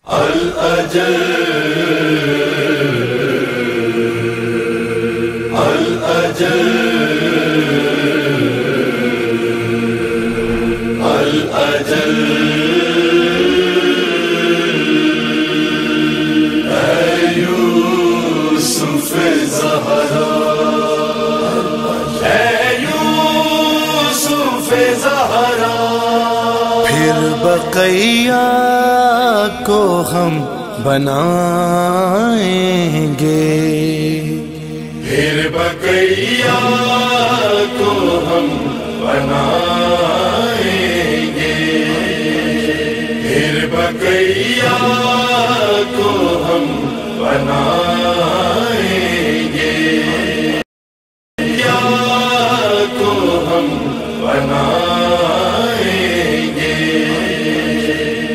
अल-अजल अल-अजल अल-अजल ऐ यूसुफ ज़हरा ऐ यूसुफ ज़हरा फिर बक़ैया को हम बनाएंगे फिर बक़ैया को हम बनाएंगे फिर बक़ैया को हम बनाएंगे या को हम बनाएंगे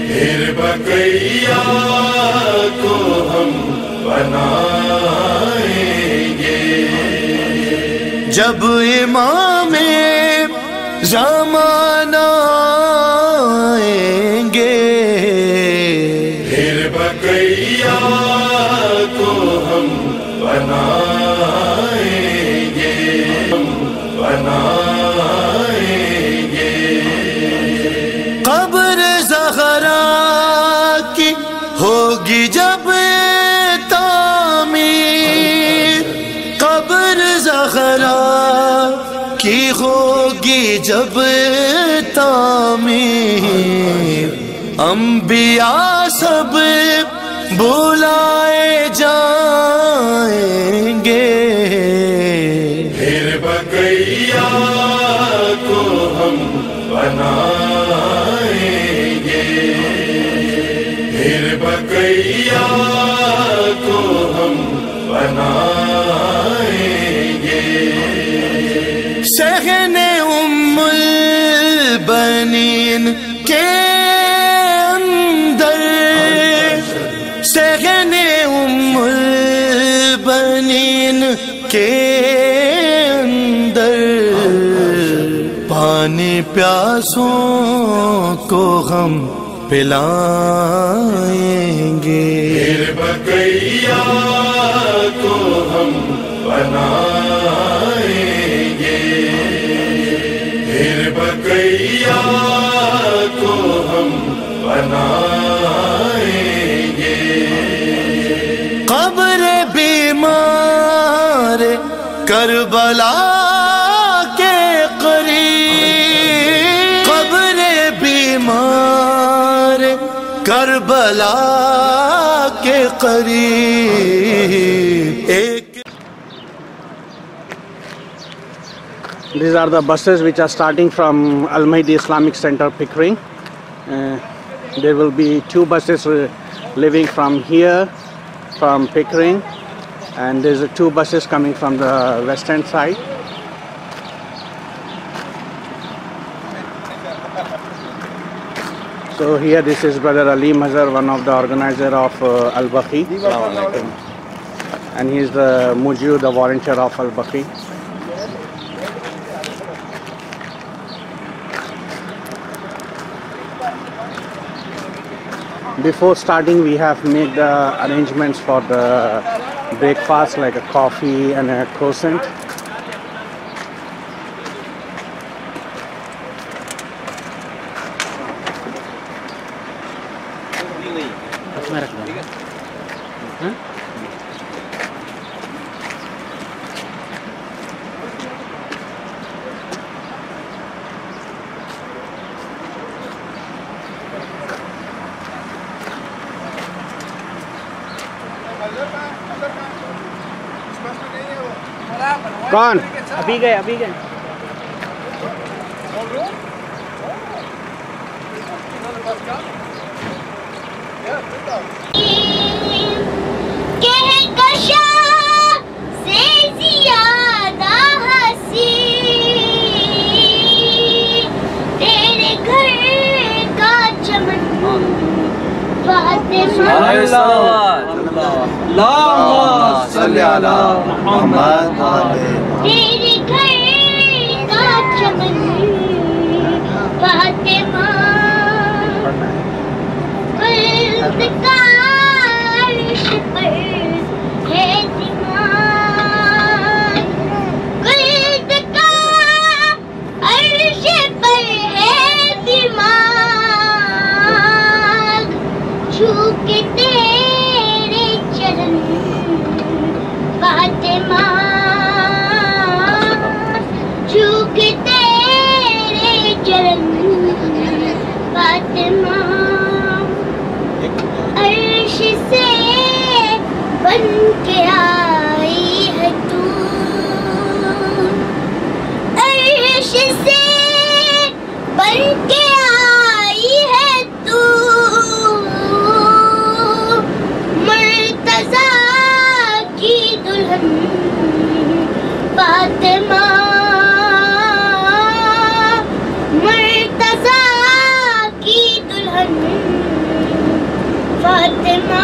फिर बक़ैया को हम बनाएंगे जब इमामे ज़माना आएंगे फिर बक़ैया को हम बनाएंगे हम बनाएंगे कब्र ज़हरा की होगी जब तामीर कब्र ज़हरा की होगी जब तामीर अंबिया सब बुलाए जाएंगे फिर बक़ैया को हम बनाएंगे फिर बक़ैया को हम बनाएंगे सहने उम्मुल बनीन के अंदर सहने उम्मुल बनीन के अंदर पानी प्यासों को हम पिलाएंगे फिर बक़ैया को हम बनाएंगे फिर बक़ैया को हम बनाएंगे कब्र बीमार करबला के करीब कब्र बीमार करबला के करीब एक These are the buses which are starting from Al-Mahdi Islamic Center, Pickering. There will be two buses leaving from here, from Pickering, and there's two buses coming from the western side. So here this is Brother Ali Mazhar, one of the organizer of Al-Baqi, and he is the Mujib, the volunteer of Al-Baqi. Before starting, we have made the arrangements for the breakfast, like a coffee and a croissant. कौन अभी गए कहकशा से ज़ियादा हंसी तेरे घर का चमन फातिमा तेरे घर का चमन फातिमा कुर्द का अर्श पर है दिमाग, कुर्द का अर्श पर है दिमाग, छू के तेरे चरण फातिमा, छू के तेरे चरण फातिमा, अर्श से बन के आई है तू, अर्श से बन के आई है तू, मुर्तज़ा की दुल्हन फातिमा, मुर्तज़ा की दुल्हन फातिमा,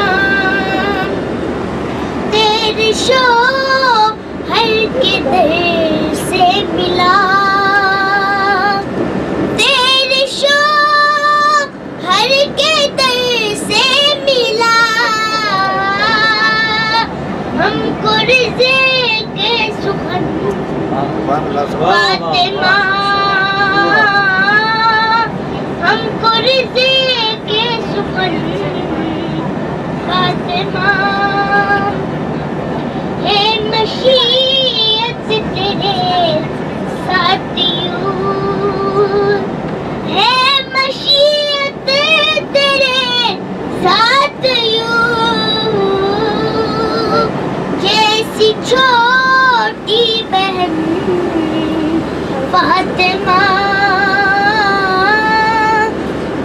तेरे शोहर के दर से मिला, तेरे शोहर के दर से मिला, हमको रिज़्क़ के सुखन फातिमा, हमको रिज़्क़ के सुखन फातिमा, है मशीयत तेरे साथियों, है मशीयत तेरे साथियों, जैसी छोटी बहन फातिमा,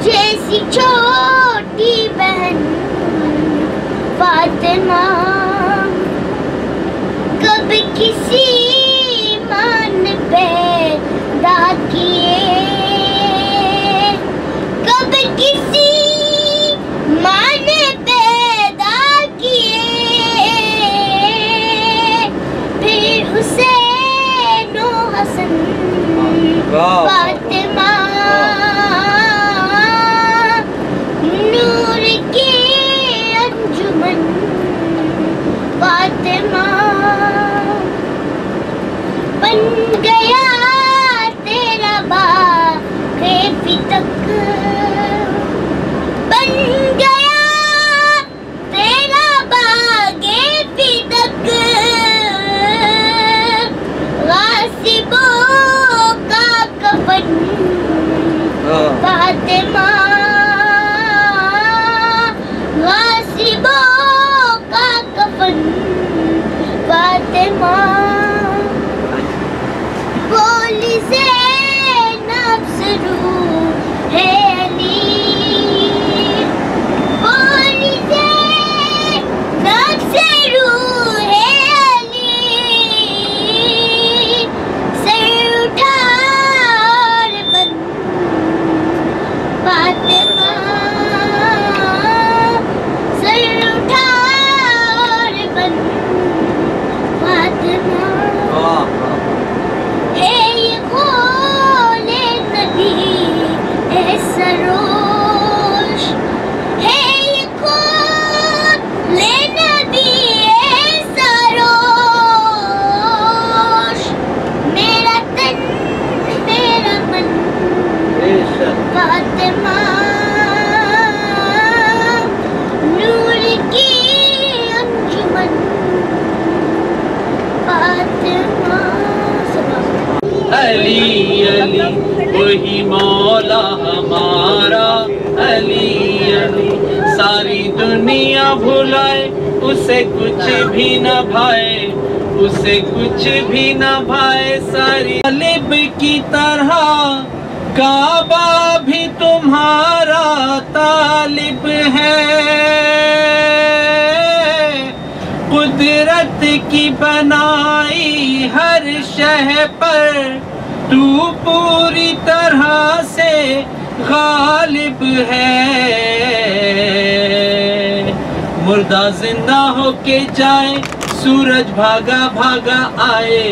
जैसी छोटी बहन फातिमा, कब किसी मान पैदा किए, कब किसी मान पैदा किए, फिर हुसैन और हसन फातिमा, नूर की अंजुमन फातिमा, बन गया तेरा बाग़े फितक, बन गया तेरा बाग़े फितक, गासिबों का कफन फातिमा, गासिबों का कफन फातिमा, बोली ज़ैनब ज़रूर है अली, बोली ज़ैनब ज़रूर है अली, सर उठा और बन फातिमा, सर उठा और बन फातिमा, है ये खोले नबी है सरोश, है ये खोले नबी है सरोश, मेरा तन मेरा मन फातिमा, नूर की अंजुमन फातिमा। अली अली वही मौला हमारा, अली अली सारी दुनिया भुलाए, उसे कुछ भी न भाए, उसे कुछ भी न भाए, सारी तालिब की तरह काबा भी तुम्हारा तालिब है, कुदरत की बनाई हर शह पर तू पूरी तरह से गालिब है, मुर्दा जिंदा होके जाए, सूरज भागा भागा आए,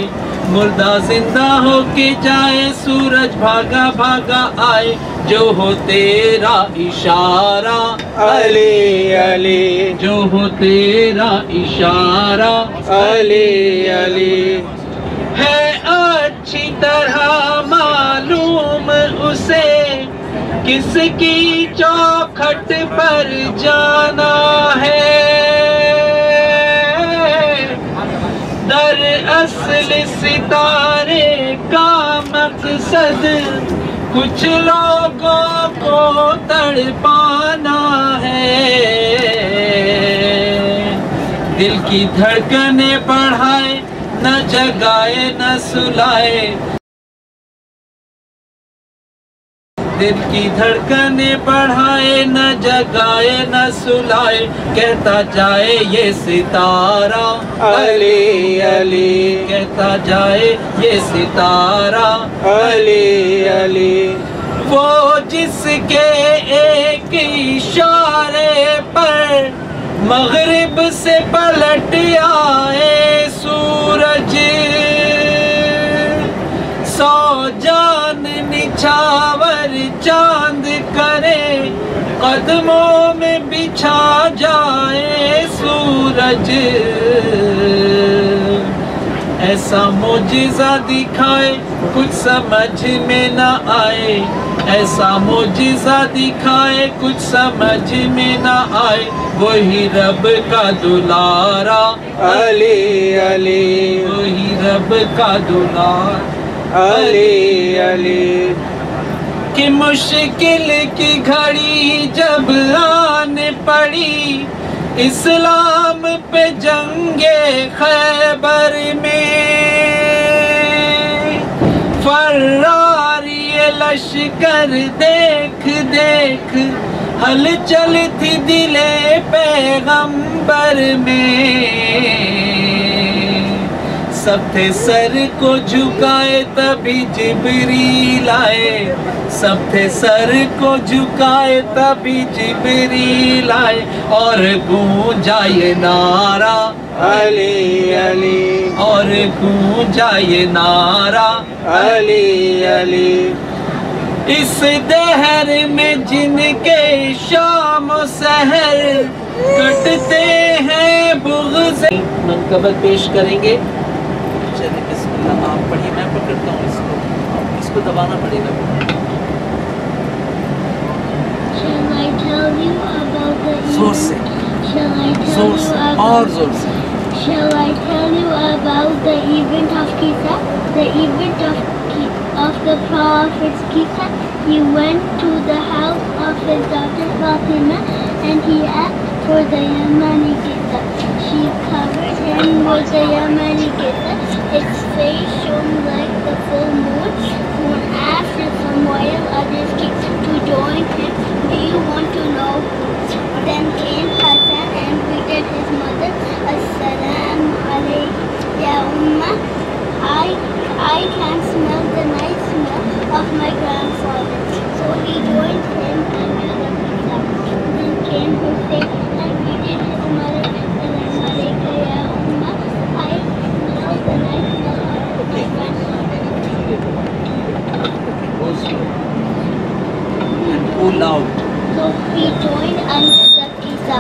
मुर्दा जिंदा होके जाए, सूरज भागा भागा आए, जो हो तेरा इशारा अली अली, जो हो तेरा इशारा अली अली, है अच्छी तरह मालूम उसे किसकी चौखट पर जाना है। दरअसल सितारे का मकसद कुछ लोगों को तड़पाना है। दिल की धड़कने बढ़ाए न जगाए न सुलाए, दिल की धड़कने बढ़ाए न जगाए न सुलाए, कहता जाए ये सितारा अली अली, कहता जाए ये सितारा अली अली, वो जिसके एक इशारे पर मगरिब से पलट आए सूरज, सौ जान निछावर चांद करे, कदमों में बिछा जाए सूरज। ऐसा मोजिज़ा दिखाए कुछ समझ में न आए, ऐसा मोजिज़ा दिखाए कुछ समझ में न आए, वही रब का दुलारा अली अली, वही रब का दुलारा अली अली, कि मुश्किल की घड़ी जब आने पड़ी इस्लाम पे जंगे खैबर में, फर्रारी लश्कर देख देख हलचल थी दिले पैगंबर में। सब थे सर को झुकाए तभी जिब्रील आए, सब थे सर को झुकाए तभी जिब्रील आए, और गूंजा ये नारा अली अली, और गूंजा ये नारा अली अली, इस दहर में जिनके शाम सहर कटते हैं बुग़्ज़। मनकबत पेश करेंगे। चलिए बिस्मिल्लाह, आप पढ़िए, मैं पकड़ता हूँ इसको दबाना पड़ेगा। Shall I tell you about the जोर से, Shall I tell जोर you से, about और जोर से। Shall I tell you about the event of Kisa? The event of the Prophet's Kisa. He went to the house of his daughter Fatima and he asked for the Yamani Kisa. She covered him with the Yamani Kisa. Its face shone like the full moon. Soon after, some while others came to join him. Do you want to know who? Then came Hassan and greeted his mother. Assalamu alaikum, ya Ummah. I can smell the nice smell of my grandfather. So he joined him under the pizza. Then came Hussein and greeted his mother. Assalamu alaikum, ya Ummah. I smell the nice smell of my grandfather. And pull out. So he joined under the pizza.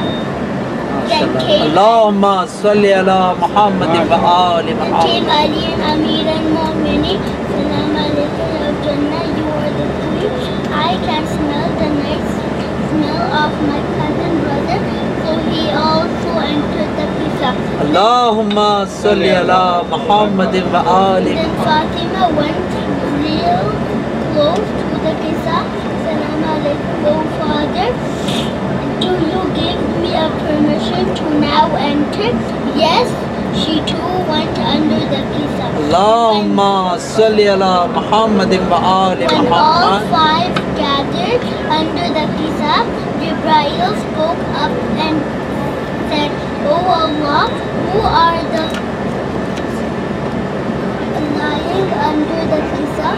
Then came Allahumma salli ala Muhammad wa ali Then Muhammad. came Ali and Amir and Mu'minin. Salam alaikum ya Jannah, you are the queen. I can smell the nice smell of my cousin brother. So he also entered the pizza. Allahumma salli ala Muhammad wa ali Then Muhammad. Fatima went real close to the pizza. Salam alaikum, oh father. Do you give me a permission to now enter? Yes, she too went under the pizza. Allahumma salli ala Muhammad wa ali When all Muhammad. five gathered under the pizza, Jibreel spoke up and said, "O Allah, who are the lying under the pizza?"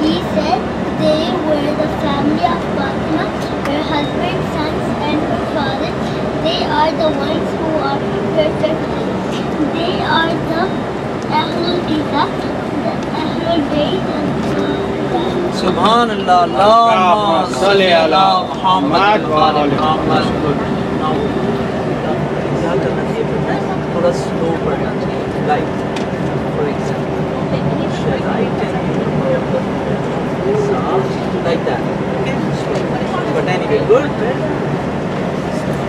He said, "They were the family of Fatima, her husband, sons, and her father. They are the ones who are perfect. They are the Ahlul Pizza, the Ahlul Bayt, and सुभान अल्लाह, अल्लाहुम्मा सल्ली अला मुहम्मद व आले मुहम्मद। क्या करना चाहिए पता है? थोड़ा स्लो पढ़ना चाहिए, like for example right like that, okay? But anyway, good.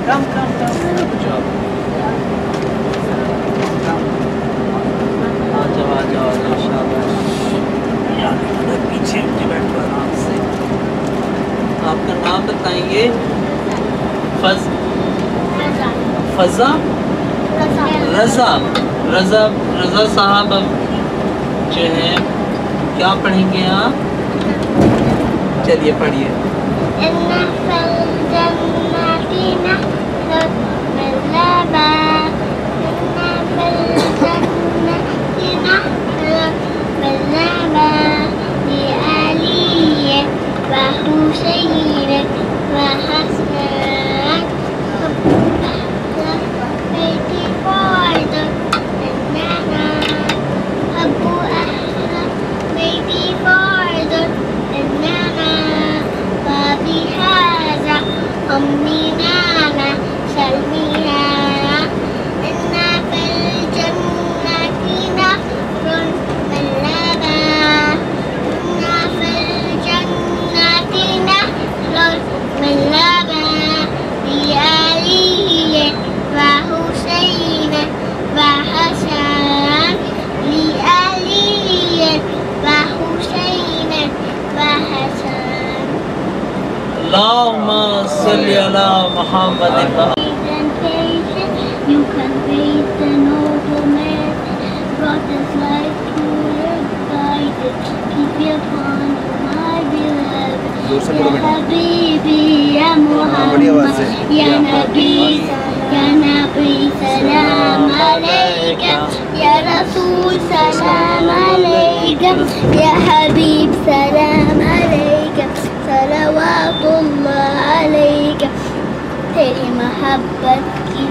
Come. Good job. आ जाओ शाबाश। यार पीछे उठ बैठो आराम से। आपका नाम बताएंगे? फज़ा रज़ा साहब जो है, क्या पढ़ेंगे आप? चलिए पढ़िए। Allahumma salli ala Muhammad. You can face the noble man, brought us life to your guidance. Keep your upon my beloved. Ya Habibi, Ya Muhammad, Ya Nabi, salam alayka. Ya Rasul, salam alayka. Ya Habib, salam alayka. सलावतुल्लाह अलैका। तेरी मोहब्बत की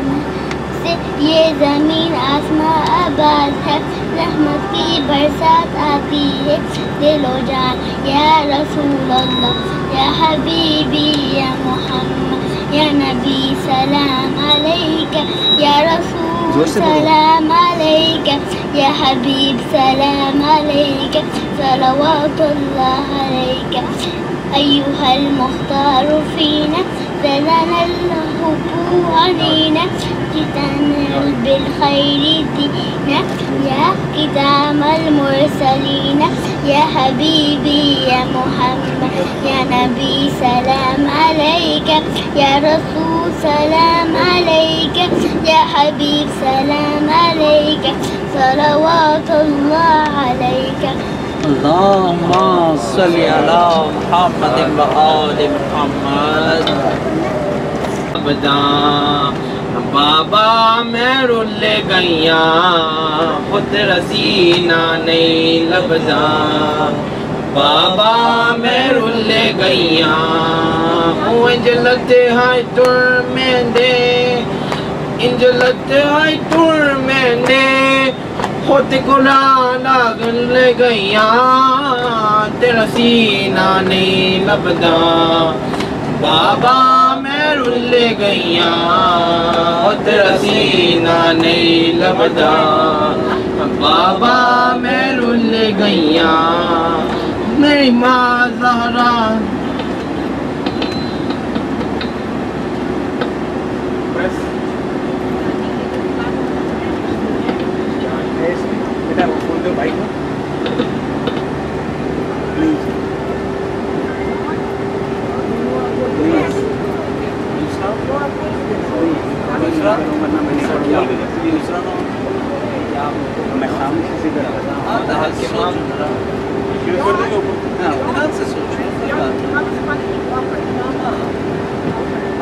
से ये ज़मीन आसमां आबाद है, रहमत की बरसात आती है दिलो जान। या रसूल अल्लाह, या हबीबी, या मोहम्मद, या नबी, सलाम अलैका। या रसूल, सलाम अलैका। या हबीब, सलाम अलैका। सलावतुल्लाह अलैका। أيها المختار فينا زلنا الهبو علينا، جئتنا بالخير دينا. يا كتاب المرسلين، يا حبيبي، يا محمد، يا نبي، سلام عليك. يا رسول، سلام عليك. يا حبيب، سلام عليك. صلوات الله عليك. Allahumma salli ala Muhammadin wa ali Muhammad. बाबा मैं रुल गईया, खुद रसीना नहीं लबदा। बाबा मैं रुल गईया, इंजलत है तुर में दे, इंजलत है तुर में दे। खुद कुरान गल गईया, तेरा सीना नहीं लबदा। बाबा मैं रुल गईया, तेरा सीना नहीं लबदा। बाबा मैं रुल गईया, मेरी माँ ज़हरा।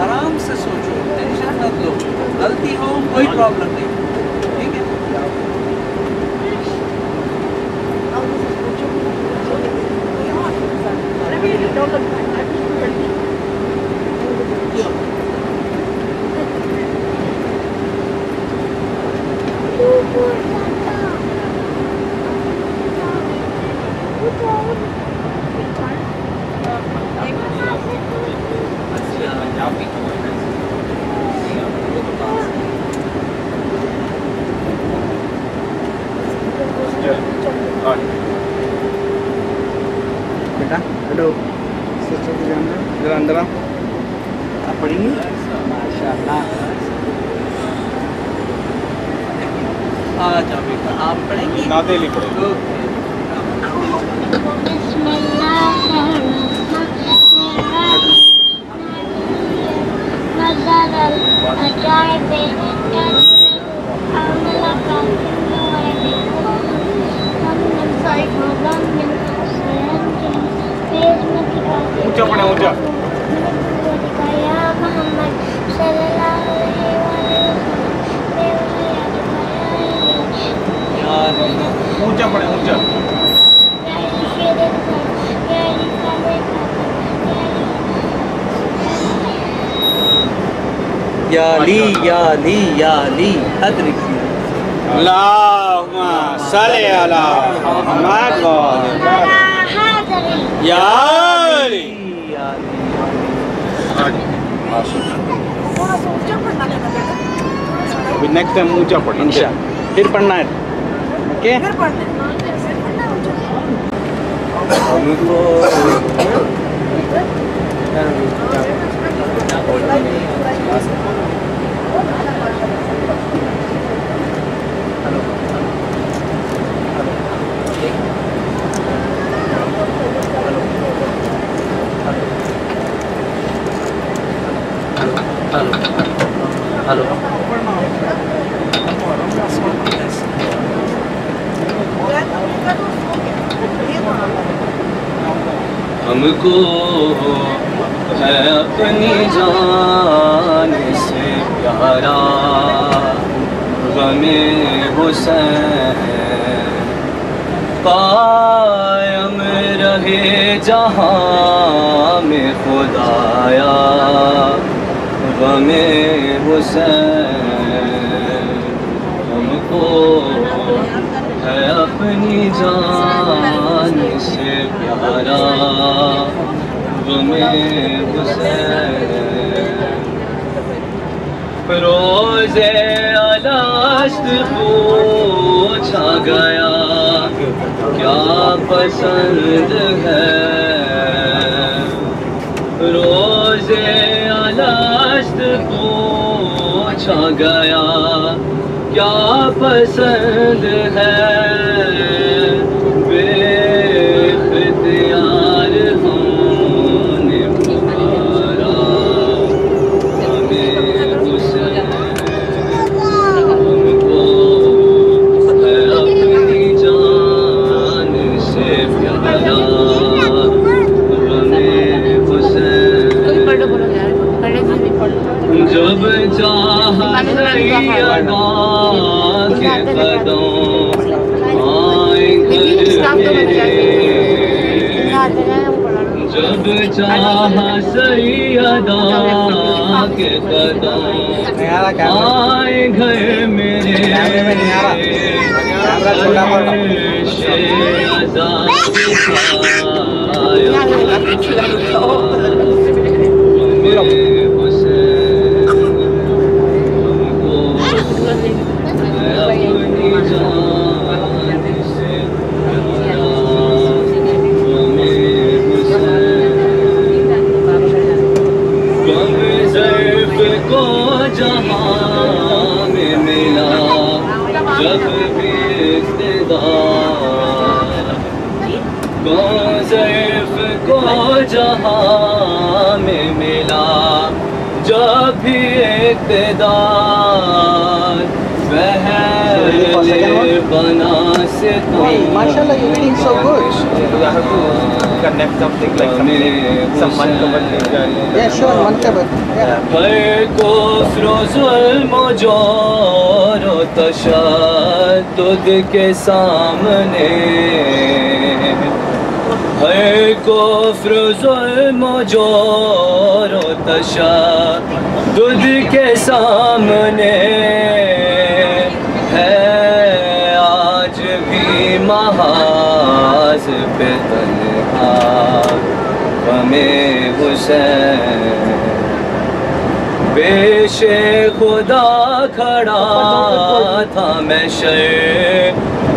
आराम से सोचो, टेंशन मत लो, गलती हो कोई प्रॉब्लम नहीं, ठीक है। Good. जरा अंदर आप पढ़ेंगी माशाल्लाह। अच्छा बेटा आप पढ़ेंगी? नाते लिख पढ़ेंगे। ऊंचा पढ़े ऊंचा। ऊंचा पढ़े ऊंचा। या ली अदरिक अल्लाहुम्मा सल्ली अला मुहम्मद या अली। अभी नेक्स्ट टाइम ऊंचा पढ़ें इंशाअल्लाह। फिर पढ़ना है ओके। हेलो हमको है अपनी जान से प्यारा गमे हुसैन कायम रहे जहाँ में खुदाया गमे हुसैन हमको है अपनी जान से प्यारा गमे हुसैन रोज़े अलाश्त पूछा गया क्या पसंद है रोज़े अलाश्त पूछा गया क्या पसंद है बेख्तियार होने पुकारा हमें हुसैन हमको है अपनी जान से प्यारा हमें हुसैन जब चाहा सैयदा के कदम आए घर मेरे जब चाहा सैयदा के कदम आए घर मेरे जहाँ में मिला जब भी इक़्तिदार ज़ैफ़ को जहाँ में मिला जब भी इक़्तिदार पहले बना से माशाल्लाह you're reading so good. Do I have to connect something like some mankabat? Yeah, sure, mankabat. Yeah. कुफ्र ज़ुल्म जोर व तशद्दुद के सामने हर कुफ्र ज़ुल्म जोर व तशद्दुद के सामने है आज भी महाज पे तन्हा हमें हुसैन पेशे खुदा खड़ा था मैं शर्मिंदा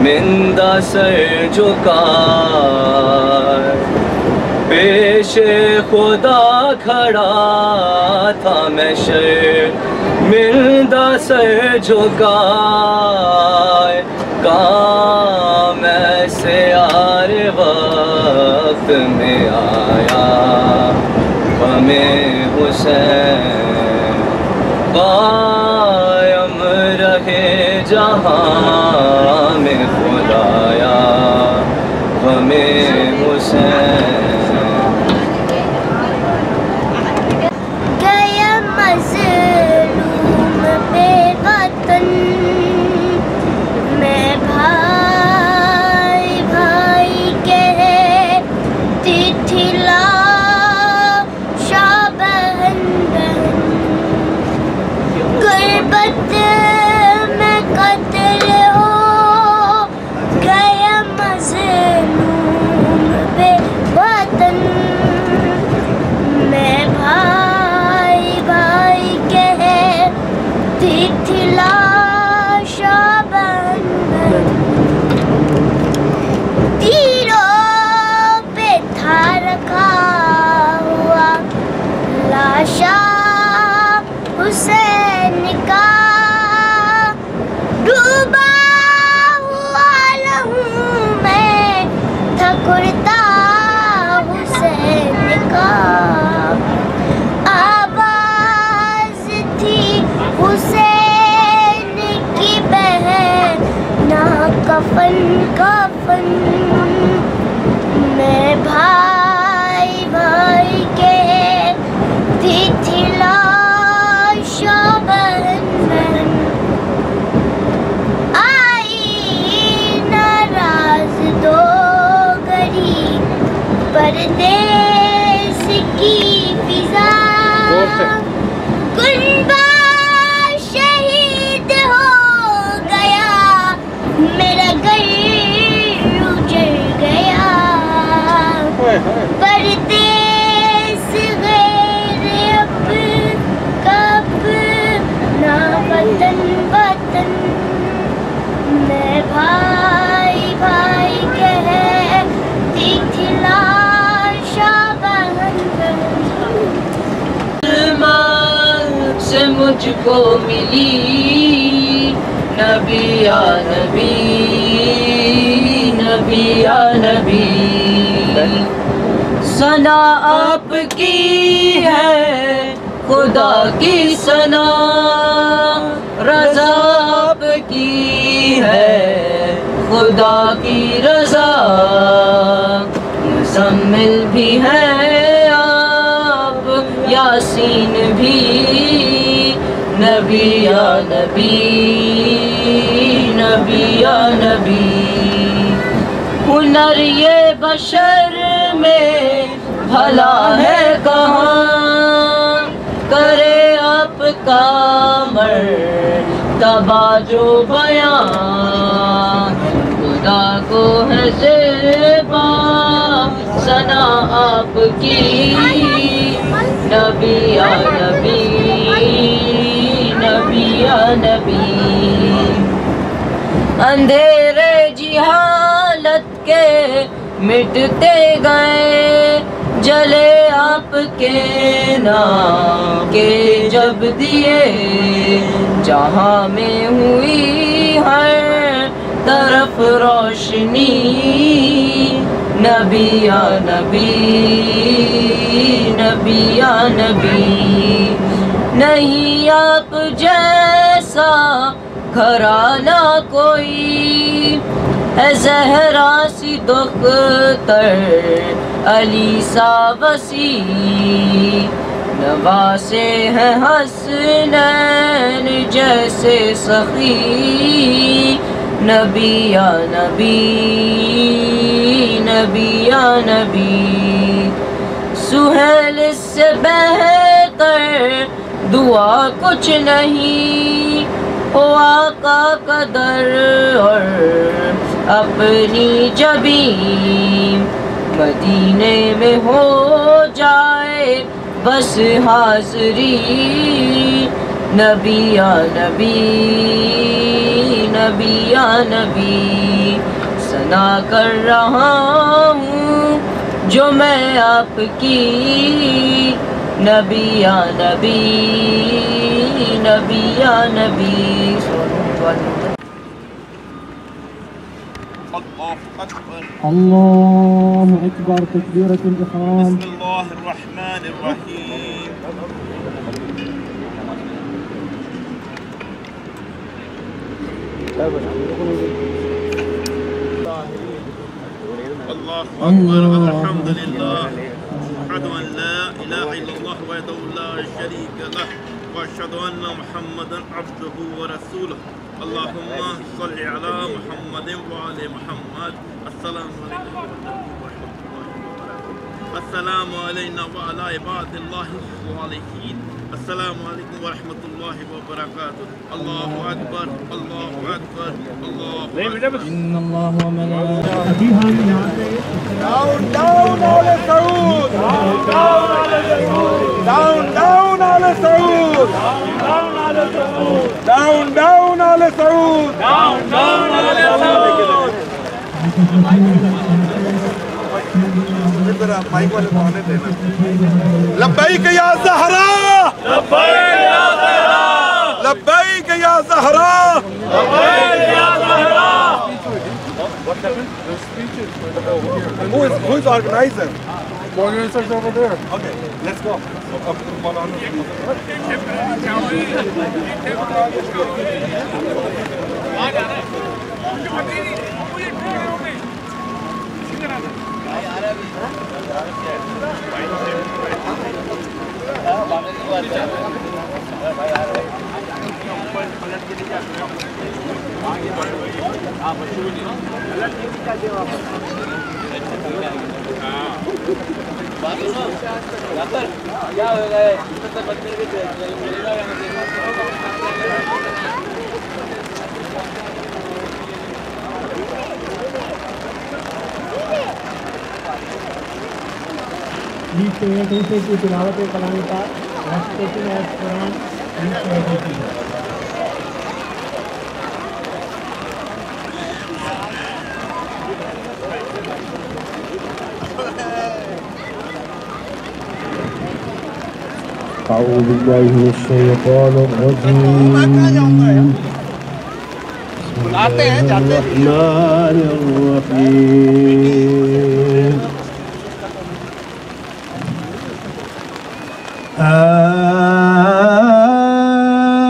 सर झुका पेश खुदा खड़ा था मैं शर्मिंदा सर झुकाए, काम ऐसे यार वक्त में आया हमें हुसैन, कायम रहे जहां में खुदाया हमें हुसैन। गया मज़लूम बेवतन, मैं भाई भाई कहती थी लाशा बहन बहन, गुर्बत में कत्ल हो गया मज़लूम बेवतन, मैं भाई भाई कहती थी लाशा बहन बहन, तीरों पे था रखा हुआ लाशा हुसैन का, डूबा हुआ लहू में था कुर्ता हुसैन का, आवाज थी हुसैन की बहन ना कफन कफन, मैं भाई भाई कहती थी लाशा बहन बहन, आई नाराज दो गरी परदेस की फिजा, कुनबा शहीद हो गया मेरा घर उजड़ गया, परदेस गैर अब कब ना वतन वतन, मैं भाई भाई कहती थी लाशा बहन बहन, से मुझको मिली नबी या नबी, नबी या नबी, सना आपकी है खुदा की सना, रज़ा आपकी है खुदा की रज़ा, मुज़म्मिल भी है आप यासीन भी, नबी या नबी, नबी या नबी, हुनर ये बशर में भला है कहाँ, करे आपका मर्तबा जो बयां, खुदा को है ज़ेबा सना आपकी, नबी या नबी, नबी या नबी, अंधेरे जिहालत के मिटते गए, जले आपके नाम के जब दिए, जहाँ में हुई हर तरफ रोशनी, नबी या नबी, नबी या नबी, नहीं आप जैसा घराना कोई, है ज़हरा सी दुख्तर अली सा वसी, नवासे हैं हसनैन जैसे सखी, नबी या नबी, नबी या नबी, सुहेल से बेहतर दुआ कुछ नहीं, हो आका कदर और अपनी जबी, मदीने में हो जाए बस हाज़री, नबी या नबी, नबी या नबी, सना कर रहा हूँ जो मैं आपकी नबिया नबी नबिया नबी। الله أكبر تكبيرة الإحرام. بسم الله الرحمن الرحيم. الله أكبر الحمد لله أشهد أن لا إله إلا الله وحده لا شريك له وأشهد أن محمدا عبده ورسوله. اللهم صل على محمد وعلى محمد. السلام عليكم السلام علينا وعلى عباد الله الصالحين. السلام عليكم ورحمة الله وبركاته. الله أكبر الله أكبر الله أكبر. إن الله وملائكته Down, down, على سعود. Down, down, على سعود. Down, down, على سعود. لبيك يا زهراء. لبيك يا زهراء. لبيك يا زهراء. لبيك يا زهراء. Who is organizer? The organizer is over there. Okay, let's go. की तिलावत कलाम का recitation of Quran أعوذ بالله من الشيطان الرجيم. بسم الله الرحمن الرحيم.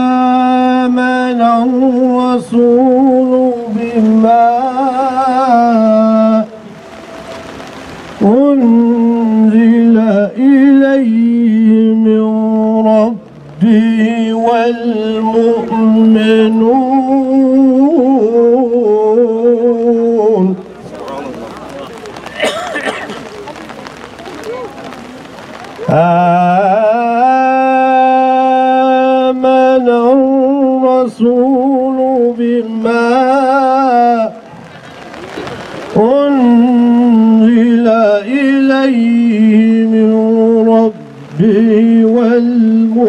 آمن الرسول بما أنزل إليه من ربه والمؤمنون آمن الرسول بما أنزل إليه من ربه والمؤمنون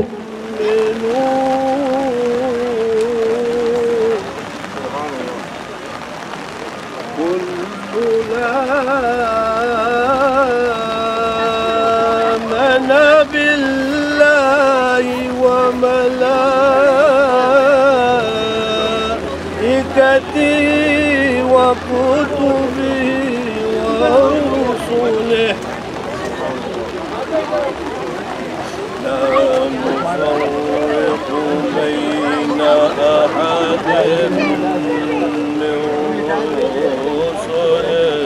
كلنا آمن بالله وملائكته وكتبه ورسله لا نفرق بين أحد من رسله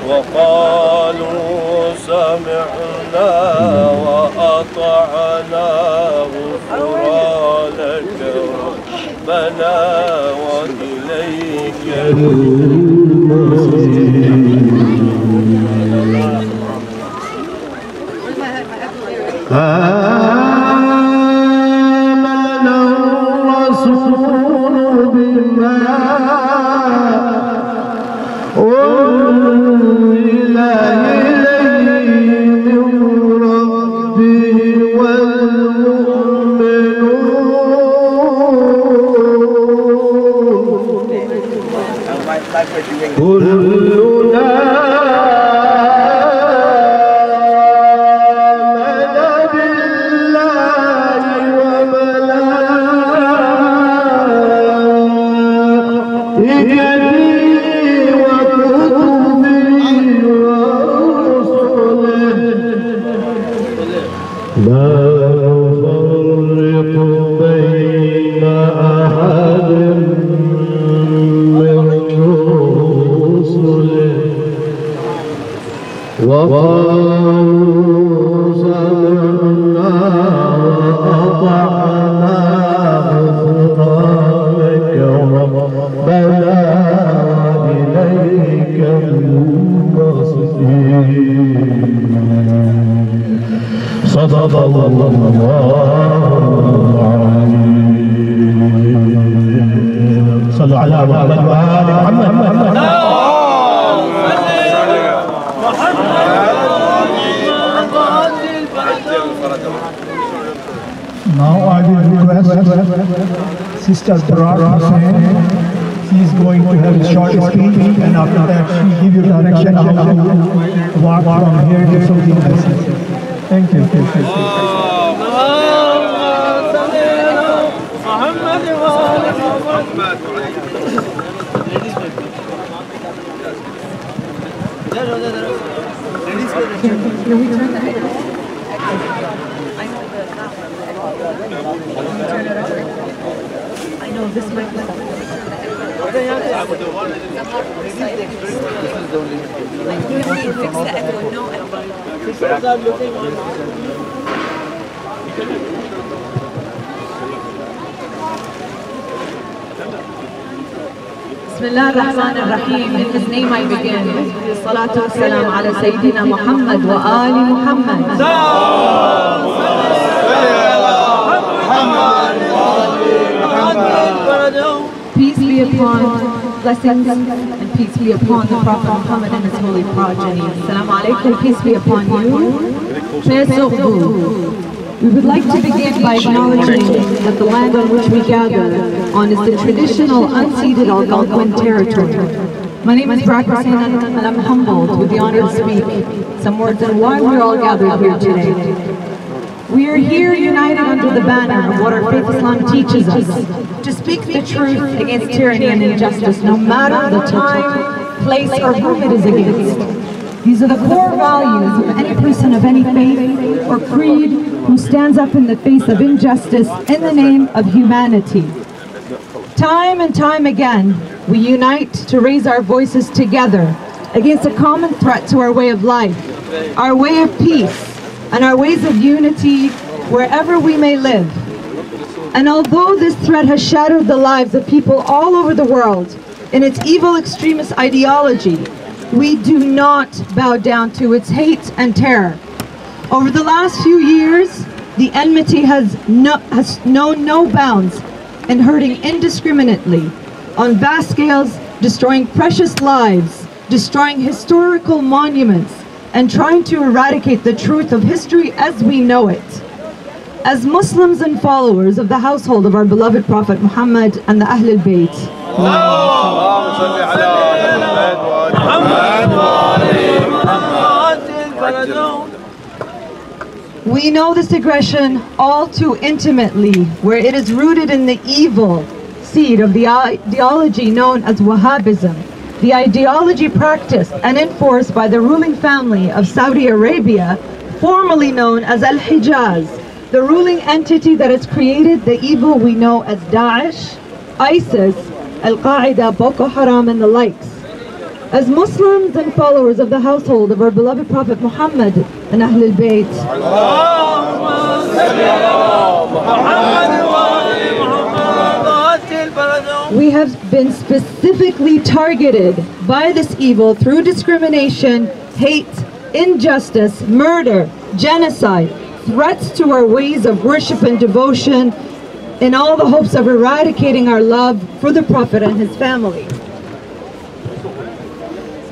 وقالوا سمعنا وأطعنا غفرانك ربنا وإليك آمن الرسول بما أنزل إليه من ربه والمؤمنون كلنا صلوا على محمد وآل محمد. Now I will request Sister Dara Hussain. She is going to have a short speech, and after that she will give you direction how to walk from here to Saudi Arabia. Thank you. Can we turn that? I know this might be Bismillah ar-Rahman ar-Rahim. In His name I begin. Salatu wassalam ala Sayyidina Muhammad wa ali Muhammad. Peace be upon, blessings and peace be upon the Prophet Muhammad and his holy progeny. Assalamu alaikum, peace be upon you. We would like to begin by acknowledging that the land on which we gather on is the traditional unceded Algonquin territory. My name is Baqi and I'm humbled with the honor to speak some words on why we're all gathered here today. We are here united under the banner of what our faith Islam teaches us, to speak the truth against tyranny and injustice, no matter the time, place, or whom it is against. These are the core values of any person of any faith or creed who stands up in the face of injustice in the name of humanity. Time and time again, we unite to raise our voices together against a common threat to our way of life, our way of peace, and our ways of unity wherever we may live. And although this threat has shattered the lives of people all over the world in its evil extremist ideology, we do not bow down to its hate and terror. Over the last few years, the enmity has known no bounds in hurting indiscriminately, on vast scales, destroying precious lives, destroying historical monuments, and trying to eradicate the truth of history as we know it. As Muslims and followers of the household of our beloved Prophet Muhammad and the Ahl al-Bayt, we know this aggression all too intimately, where it is rooted in the evil seed of the ideology known as Wahhabism, the ideology practiced and enforced by the ruling family of Saudi Arabia, formerly known as Al-Hijaz, the ruling entity that has created the evil we know as Daesh, ISIS, Al-Qaeda, Boko Haram, and the likes. As Muslims and followers of the household of our beloved Prophet Muhammad and Ahl al-Bayt, we have been specifically targeted by this evil through discrimination, hate, injustice, murder, genocide, threats to our ways of worship and devotion, in all the hopes of eradicating our love for the Prophet and his family.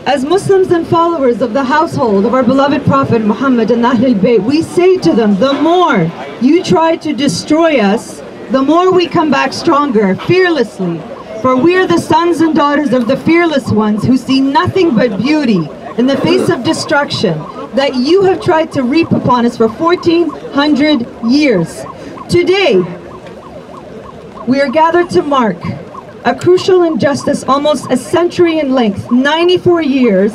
As Muslims and followers of the household of our beloved Prophet Muhammad and Ahl al-Bayt, we say to them, the more you try to destroy us, the more we come back stronger, fearlessly. For we are the sons and daughters of the fearless ones who see nothing but beauty in the face of destruction that you have tried to reap upon us for 1400 years. Today, we are gathered to mark a crucial injustice almost a century in length, 94 years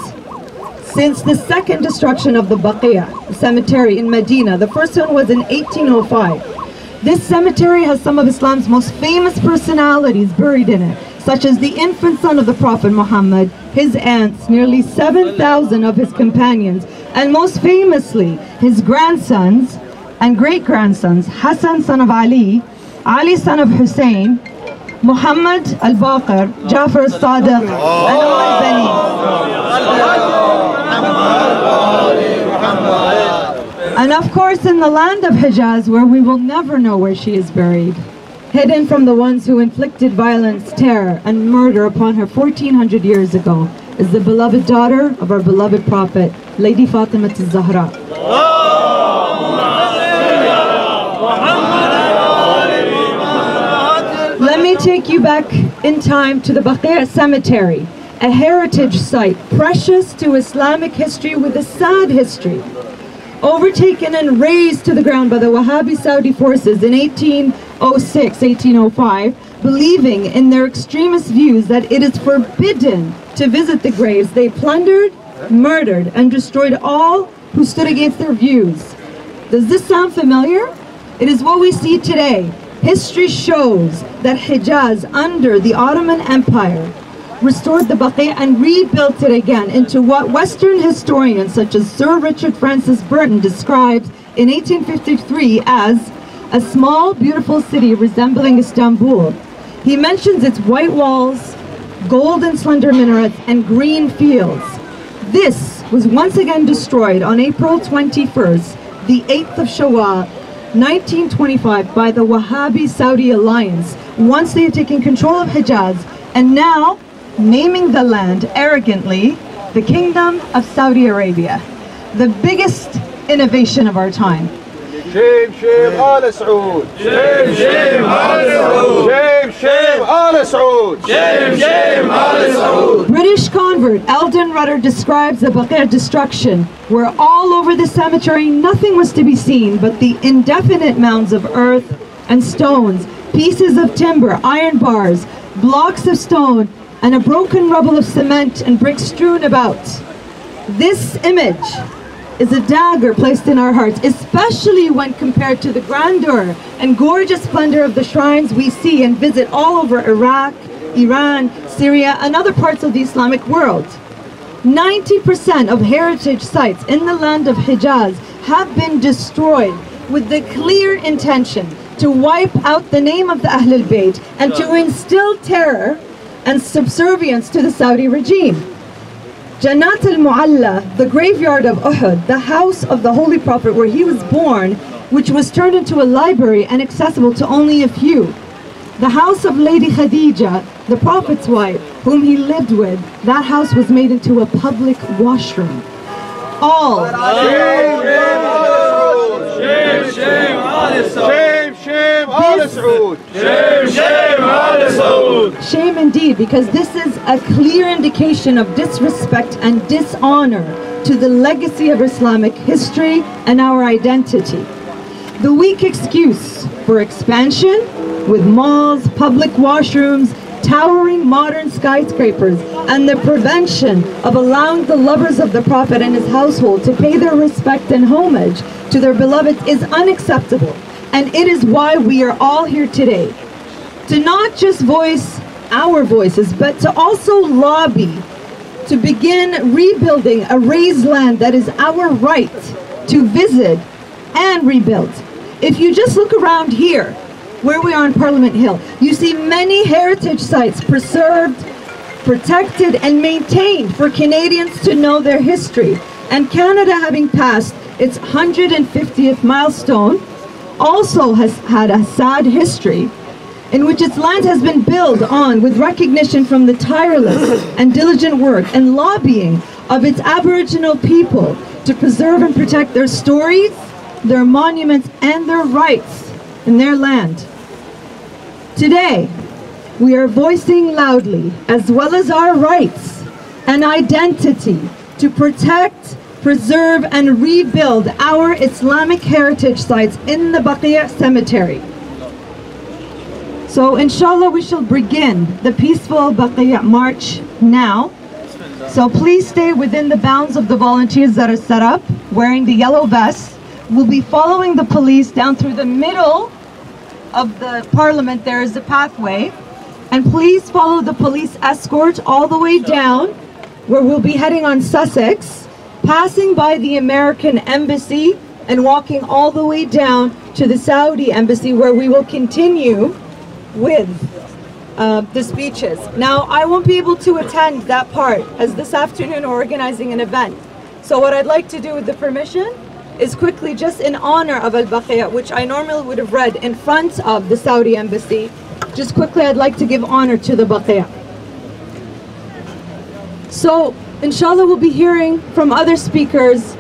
since the second destruction of the Baqi, the cemetery in Medina. The first one was in 1805. This cemetery has some of Islam's most famous personalities buried in it, such as the infant son of the Prophet Muhammad, his aunts, nearly 7,000 of his companions, and most famously, his grandsons and great-grandsons, Hassan son of Ali, Ali son of Hussein, Muhammad al-Baqir, Jafar al-Sadiq, and all his And of course, in the land of Hijaz, where we will never know where she is buried, hidden from the ones who inflicted violence, terror, and murder upon her 1400 years ago, is the beloved daughter of our beloved Prophet, Lady Fatima al-Zahra. Let me take you back in time to the Baqi cemetery, a heritage site precious to Islamic history with a sad history. Overtaken and razed to the ground by the Wahhabi Saudi forces in 1806, 1805, believing in their extremist views that it is forbidden to visit the graves, they plundered, murdered, and destroyed all who stood against their views. Does this sound familiar? It is what we see today. History shows that Hijaz, under the Ottoman Empire, restored the Baqi and rebuilt it again into what Western historians such as Sir Richard Francis Burton described in 1853 as a small, beautiful city resembling Istanbul. He mentions its white walls, gold and slender minarets, and green fields. This was once again destroyed on April 21st, the 8th of Shawwal, 1925 by the Wahhabi Saudi alliance once they had taken control of Hijaz and now naming the land arrogantly the Kingdom of Saudi Arabia, the biggest innovation of our time. Shame, shame, Al Saud. Shame, shame, Al Saud. Shame, shame, Al Saud. Shame, shame, Al Saud. British convert Eldon Rudder describes the Baqi destruction, where all over the cemetery nothing was to be seen but the indefinite mounds of earth and stones, pieces of timber, iron bars, blocks of stone, and a broken rubble of cement and bricks strewn about. This image is a dagger placed in our hearts, especially when compared to the grandeur and gorgeous splendor of the shrines we see and visit all over Iraq, Iran, Syria, and other parts of the Islamic world. 90% of heritage sites in the land of Hijaz have been destroyed with the clear intention to wipe out the name of the Ahlul Bayt and to instill terror and subservience to the Saudi regime. Jannat al-Mu'alla, the graveyard of Uhud, the house of the Holy Prophet where he was born, which was turned into a library and accessible to only a few. The house of Lady Khadija, the Prophet's wife, whom he lived with, that house was made into a public washroom. All. Shame, shame, Al Saud. Shame, shame, Al Saud. Shame, shame, Al Saud. Shame indeed, because this is a clear indication of disrespect and dishonor to the legacy of Islamic history and our identity. The weak excuse for expansion with malls, public washrooms, towering modern skyscrapers, and the prevention of allowing the lovers of the Prophet and his household to pay their respect and homage to their beloveds is unacceptable. And it is why we are all here today, to not just voice our voices, but to also lobby to begin rebuilding a raised land that is our right to visit and rebuild. If you just look around here, where we are on Parliament Hill, you see many heritage sites preserved, protected, and maintained for Canadians to know their history. And Canada, having passed its 150th milestone, also has had a sad history in which its land has been built on with recognition from the tireless and diligent work and lobbying of its Aboriginal people to preserve and protect their stories, their monuments, and their rights in their land. Today, we are voicing loudly, as well as our rights and identity, to protect, preserve, and rebuild our Islamic heritage sites in the Baqi cemetery. So inshallah we shall begin the peaceful Baqi march now. So please stay within the bounds of the volunteers that are set up, wearing the yellow vests. We'll be following the police down through the middle of the Parliament. There is a pathway. And please follow the police escort all the way down, where we'll be heading on Sussex, passing by the American Embassy and walking all the way down to the Saudi Embassy, where we will continue with the speeches. Now, I won't be able to attend that part, as this afternoon we're organizing an event. So what I'd like to do, with the permission, is quickly just in honor of Al-Baqi', which I normally would have read in front of the Saudi embassy. Just quickly, I'd like to give honor to the Baqi'. So, inshallah, we'll be hearing from other speakers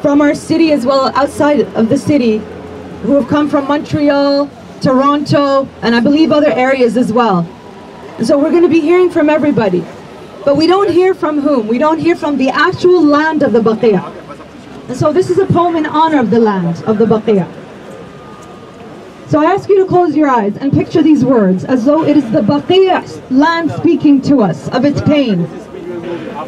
from our city as well outside of the city who have come from Montreal, Toronto, and I believe other areas as well. And so we're going to be hearing from everybody. But we don't hear from whom? We don't hear from the actual land of the Baqi'. And so this is a poem in honor of the land of the Baqi'. So I ask you to close your eyes and picture these words as though it is the Baqi' land speaking to us of its pain.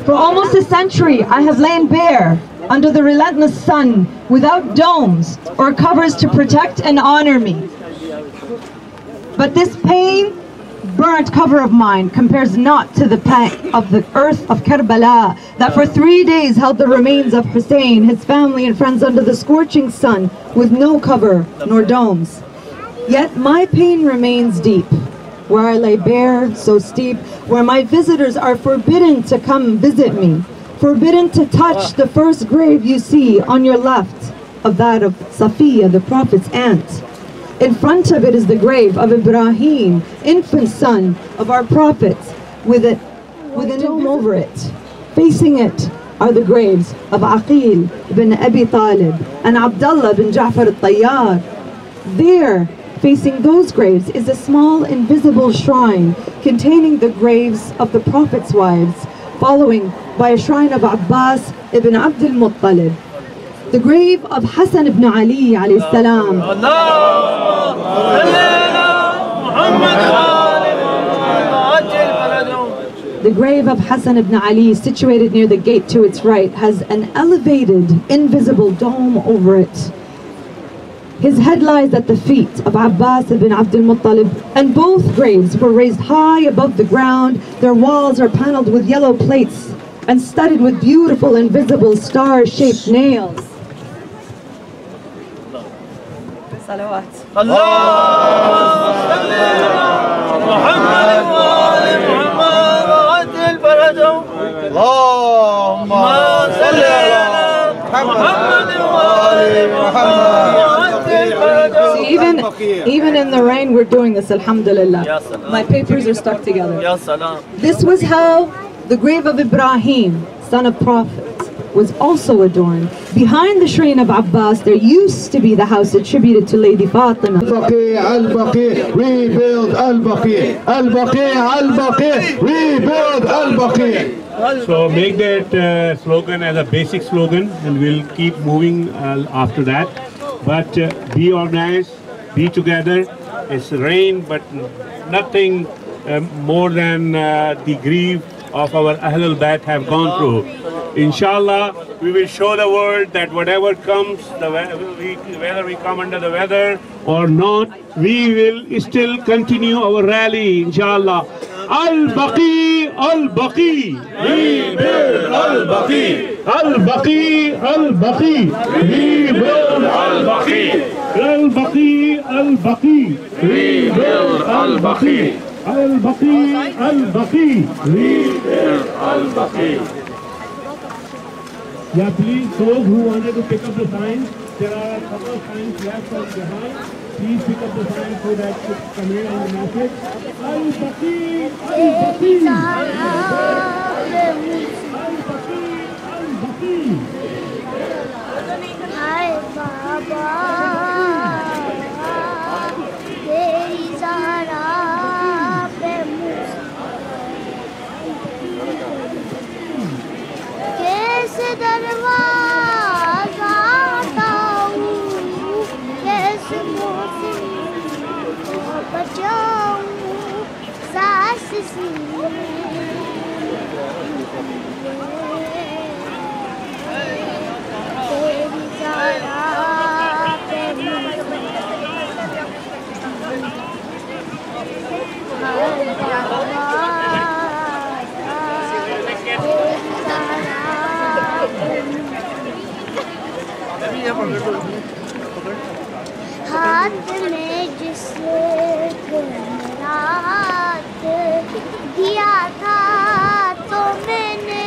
For almost a century I have lain bare under the relentless sun without domes or covers to protect and honor me. But this pain burnt cover of mine compares not to the pain of the earth of Karbala that for 3 days held the remains of Hussein, his family and friends under the scorching sun with no cover nor domes. Yet my pain remains deep, where I lay bare, so steep, where my visitors are forbidden to come visit me, forbidden to touch the first grave you see on your left of that of Safiya, the Prophet's aunt. In front of it is the grave of Ibrahim, infant son of our Prophet, with a dome over it. Facing it are the graves of Aqil ibn Abi Talib and Abdullah ibn Ja'far al-Tayyar. There, facing those graves, is a small invisible shrine containing the graves of the Prophet's wives, following by a shrine of Abbas ibn Abdul Muttalib. The grave of Hassan ibn Ali alayhi salam. The grave of Hassan ibn Ali, situated near the gate to its right, has an elevated, invisible dome over it. His head lies at the feet of Abbas ibn Abdul Muttalib, and both graves were raised high above the ground. Their walls are paneled with yellow plates and studded with beautiful invisible star-shaped nails. Salawat. Even in the rain, we're doing this, alhamdulillah. My papers are stuck together. This was how the grave of Ibrahim, son of Prophet, was also adorned. Behind the shrine of Abbas, there used to be the house attributed to Lady Fatima. Al-Baqi', Al-Baqi', rebuild Al-Baqi', Al-Baqi', Al-Baqi', rebuild Al-Baqi'. So make that slogan as a basic slogan, and we'll keep moving after that. But be organized, be together. It's rain, but nothing more than the grief of our Ahlul Bayt have gone through. Inshallah, we will show the world that whatever comes, whether we come under the weather or not, we will still continue our rally, inshallah. Al-Baqi', Al-Baqi', rebuild Al-Baqi', Al-Baqi', Al-Baqi', rebuild Al-Baqi', Al-Baqi', Al-Baqi', rebuild Al-Baqi', Al-Baqi', Al-Baqi', rebuild Al-Baqi'. Yeah, please, those who wanted to pick up the signs, there are a couple of signs left behind. Please pick up the signs so that it can convey on the message. Al-Baqi', Al-Baqi', Al-Baqi', Al-Baqi'. Hi, Baba. Teri Zahra pe कैसे दरवाजा हटाऊं, कैसे मौसम को बचाऊं, सांस सीने तेरी ज़रा पे हाथ में जिसको रात दिया था तो मैंने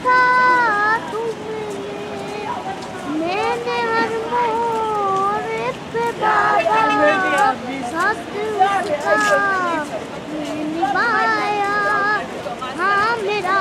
निभाया हाँ मेरा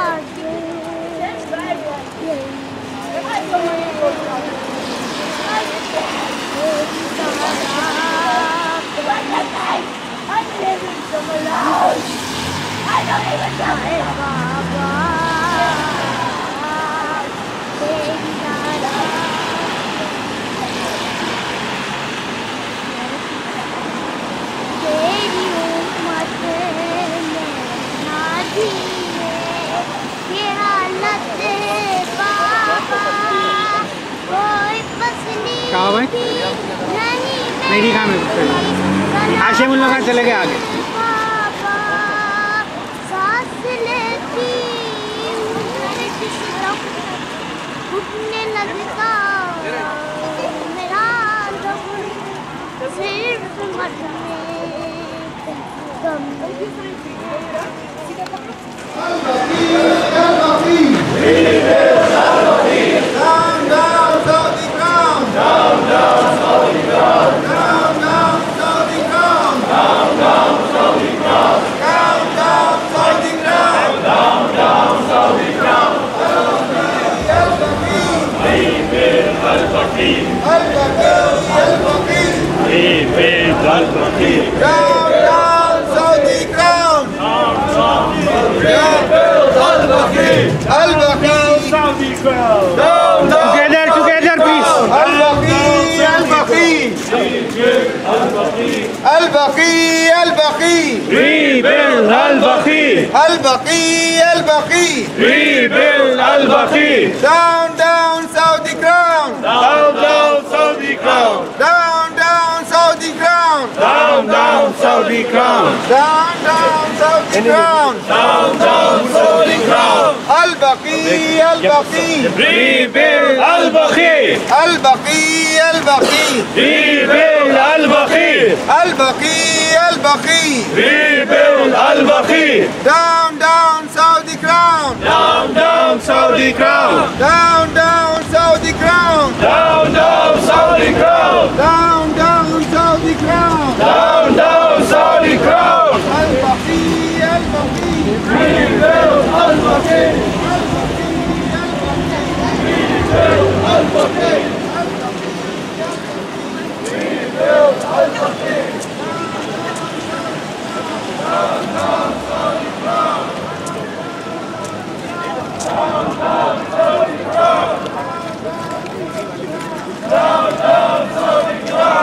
क्या हुआ भाई? नहीं दिखा मैं हाशिम उन लोग चले गए आगे। उठने लगता मेरा सिर्फ मरने Together, please. Rebuild Al-Baqi. Rebuild Al-Baqi. Down Saudi crown. Down Saudi crown. Down Saudi crown. Down Saudi crown. Down Saudi crown. Al-Baqi. Rebuild Al-Baqi. Rebuild Al-Baqi. Rebuild Al-Baqi. Down Saudi crown. Down Saudi crown. Down Saudi crown. Down Saudi crown. Down Saudi crown. Down Saudi crown. Al-Baqi. Rebuild Al-Baqi. Rebuild Al-Baqi. Rebuild Al-Baqi. Down Saudi crown. Down Saudi crown. Down Saudi crown. Down Saudi crown. Rebuild Al-Baqi. Rebuild Al-Baqi. Rebuild Al-Baqi. Rebuild Al-Baqi. Rebuild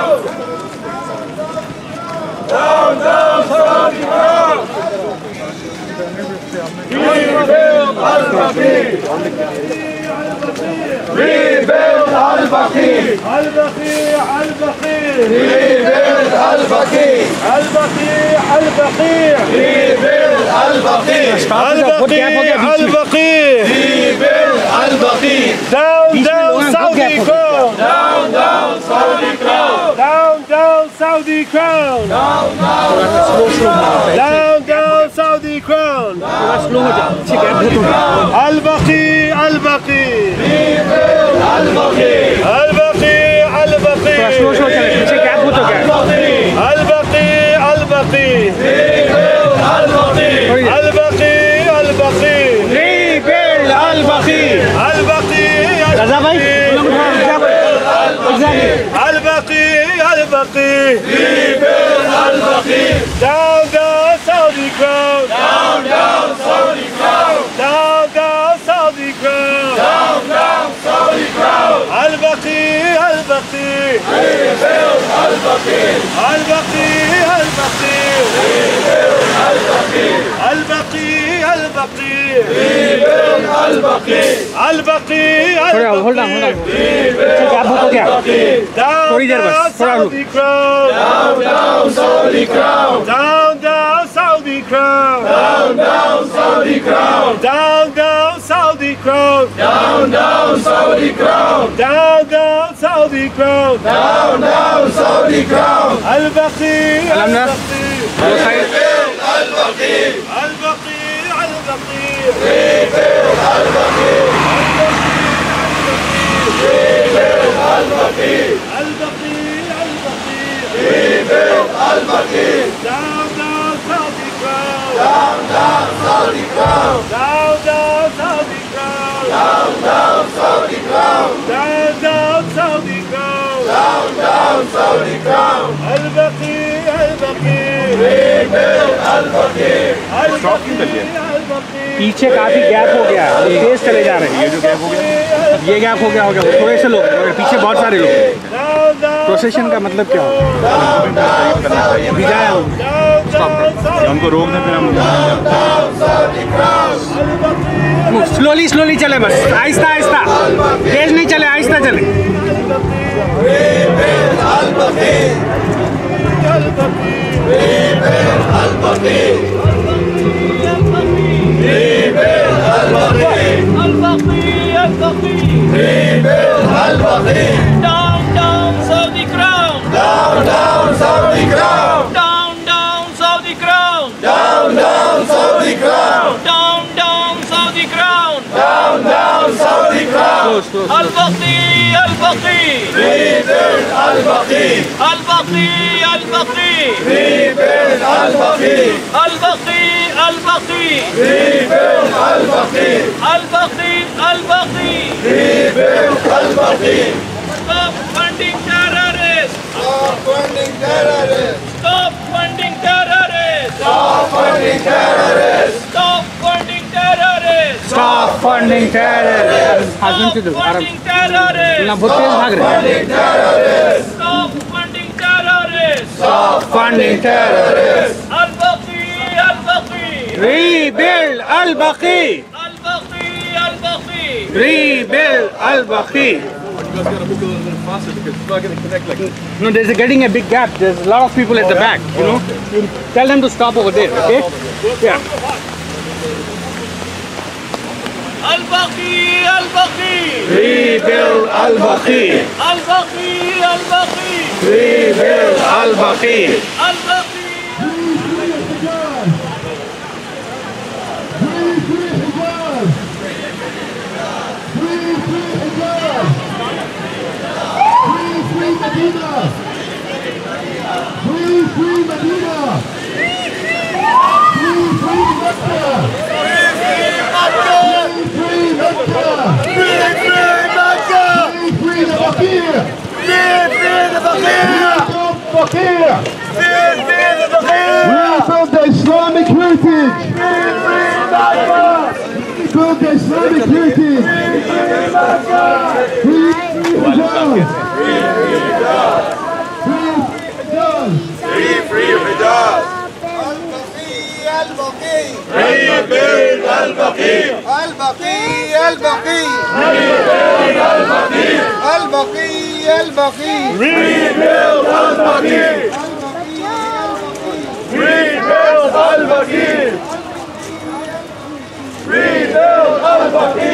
Al-Baqi. Down Saudi crown. Down Saudi crown. Down Saudi crown. Down Saudi crown. Al-Baqi. Rebuild Al-Baqi. पीछे क्या भूत हो गया? Al-Baqi. Rebuild Al-Baqi. Rebuild Al-Baqi. रजा भाई Al-Baqi. Rebuild Al-Baqi. Down Saudi crown. Down Saudi crown. Down Saudi crown. Down Saudi crown. Al-Baqi. Rebuild Al-Baqi. Rebuild Al-Baqi. Rebuild Al-Baqi. hold on क्या भूत हो गया? थोड़ी देर बस थोड़ा रुक। Down Saudi crown. Down Saudi crown. Down Saudi crown. Down Saudi crown. Down Saudi crown. Down Saudi crown. Down Saudi crown. Al-Baqi. Rebuild Al-Baqi. Rebuild Al-Baqi. Rebuild Al-Baqi. Rebuild Al-Baqi. Down Saudi crown. Down, down, Saudi crown. Down, down, Saudi crown. Down, down, Saudi crown. Down, down, Saudi crown. Al-Baqi, Al-Baqi. Rebuild Al-Baqi. Al-Baqi, Al-Baqi. पीछे काफी gap हो गया, तेज चले जा रहे हैं। ये जो गैप हो गया, ये गैप हो गया थोड़े से लोग, पीछे बहुत सारे लोग। प्रोसेशन का मतलब क्या होगा? उनको रोकने पे हम स्लोली स्लोली चले, बस आहिस्ता आहिस्ता, तेज नहीं चले, आहिस्ता चले। Down, down, Saudi crown. Down, down, Saudi crown. Down, down, Saudi crown. Down, down, Saudi crown. Down, down, Saudi crown. Down, down, Saudi crown. Al-Baqi, Al-Baqi. Rebuild Al-Baqi. Al-Baqi, Al-Baqi. Rebuild Al-Baqi. Al-Baqi, Al-Baqi. Rebuild Al-Baqi. Al-Baqi, Al-Baqi. Rebuild Al-Baqi. Stop funding terrorists. Stop funding terrorists. Stop funding terrorists. Stop funding terrorists. Stop funding terrorists. Stop funding terrorists. Stop funding terrorists. ना बहुत तेज भाग रहे हैं। Stop funding terrorists. Stop funding terrorists. Al-Baqi, Al-Baqi. Rebuild Al-Baqi. Al-Baqi, Al-Baqi. Rebuild Al-Baqi. You guys gotta move a little faster because it's not gonna connect like this. No, there's getting a big gap. There's a lot of people at the back, you know. You tell them to stop over there, okay? Yeah. Al-Baqi, Al-Baqi. Rebuild Al-Baqi. Al-Baqi, Al-Baqi. Rebuild Al-Baqi. Al-Baqi. Rebuild the Islamic heritage. Rebuild the Islamic heritage. Free Riyadh. Al-Baqi. Rebuild Al-Baqi. Al-Baqi. Al-Baqi. Rebuild Al-Baqi. Al-Baqi. Al-Baqi. Rebuild Al-Baqi. Rebuild Al-Baqi. Rebuild Al-Baqi. Rebuild Al-Baqi.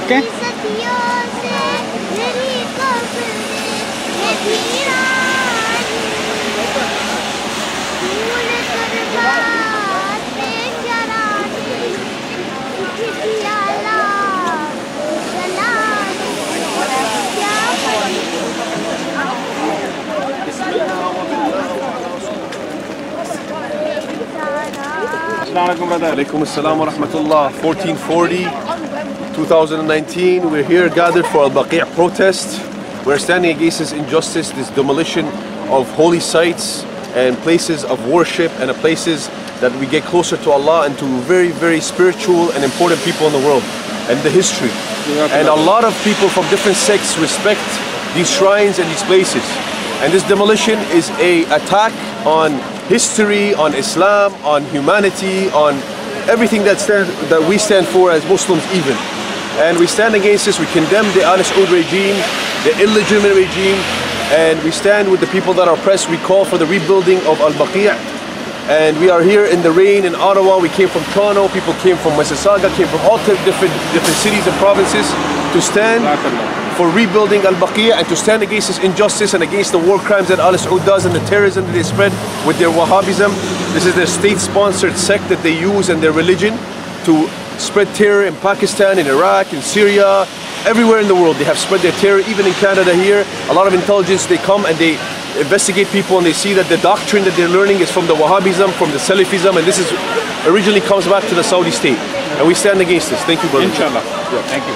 Okay? Alaikum assalam wa rahmatullah. 1440, 2019. We're here gathered for Al-Baqi' protest. We're standing against this injustice, this demolition of holy sites and places of worship and places that we get closer to Allah and to very, very spiritual and important people in the world and the history. And a lot of people from different sects respect these shrines and these places. And this demolition is an attack on history, on Islam, on humanity, on everything that we stand for as Muslims even. And we stand against this. We condemn the Al Saud regime, the illegitimate regime, and we stand with the people that are oppressed. We call for the rebuilding of Al-Baqi'. And we are here in the rain in Ottawa. We came from Toronto, people came from Mississauga, came from all different cities and provinces to stand for rebuilding Al-Baqi' and to stand against this injustice and against the war crimes that Al Saud does and the terrorism that they spread with their Wahhabism. This is their state-sponsored sect that they use and their religion to spread terror in Pakistan, in Iraq, in Syria, everywhere in the world. They have spread their terror, even in Canada here. A lot of intelligence, they come and they investigate people and they see that the doctrine that they're learning is from the Wahhabism, from the Salafism, and this is originally comes back to the Saudi state. And we stand against this. Thank you, brother. Inshallah. Yeah. Thank you.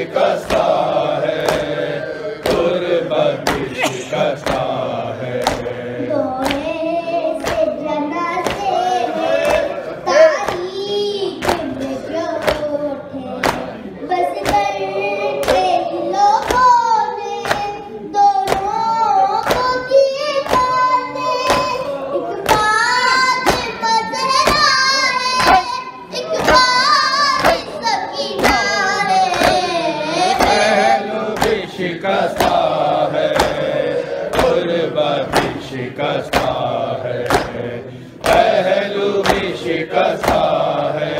शिकस्ता है, गुर्बत भी शिकस्ता है। शिकस्ता है, गुर्बत भी शिकस्ता है, पहलू भी शिकस्ता है,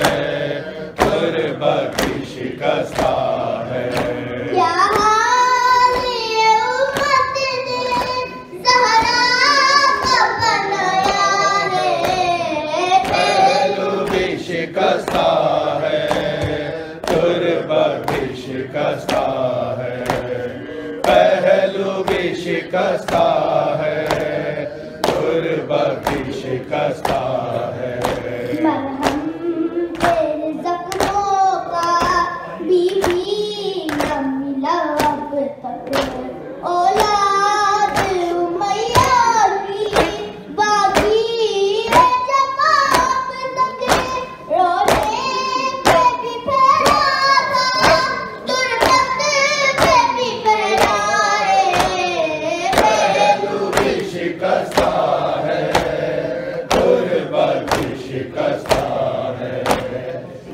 गुर्बत भी शिकस्ता है। क्या हाल ये उम्मत ने ज़हरा का बनाया है, पहलू भी शिकस्ता है, गुर्बत भी शिकस्ता है, पहलू भी शिकस्ता है, गुर्बत भी शिकस्ता है। मरहम तेरे ज़ख्मों का बीवी न मिला अब तक, औलाद उमैया की बाकी है जब अब तक, रोने पे भी फैला था, दुर्गत पे भी फैला है, पहलू भी शिकस्ता है, गुर्बत भी शिकस्ता है,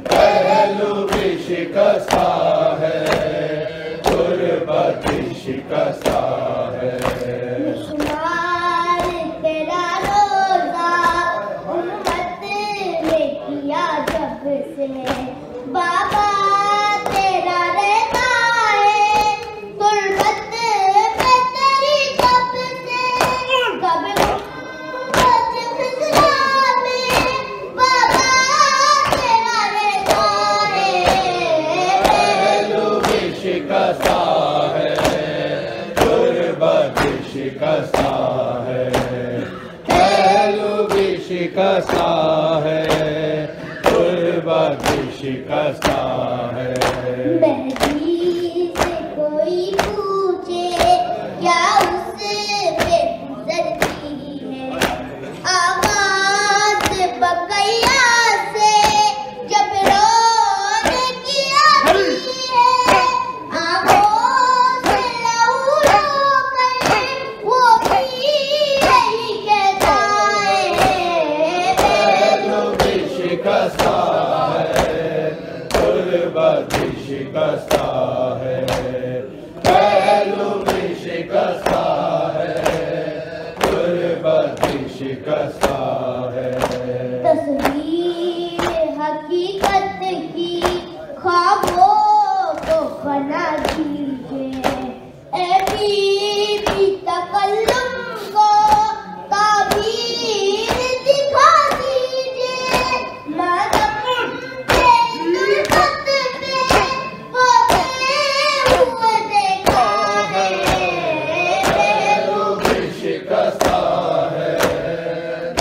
पहलू भी शिकस्ता है, गुर्बत भी शिकस्ता है। शुमार तेरा रोज़ा उम्मत ने किया जब से, बाबा तेरा रहता है गुर्बत में तेरी कब से, कब उम्मत फिसला में बाबा तेरा रहता है, पहलू भी शिकस्ता है, गुर्बत भी शिकस्ता है, पहलू भी शिकस्ता है, गुर्बत भी शिकस्ता है। मेहदी से कोई पूछे क्या उससे गुजरती है, आवाज बकैया से जब रोने की आती है, आंखों से लहू रोकर वो भी यही कहता है, पहलू भी शिकस्ता है, गुर्बत भी शिकस्ता है, पहलू भी शिकस्ता है, गुर्बत भी शिकस्ता है। तस्वीर हकीकत की ख्वाबों को बना दीजिए, ए बीबी तकल्लुम को ताबीर दिखा दीजिए, मादम के दुर्गत में होते हुए देखा है, पहलू भी शिकस्ता है,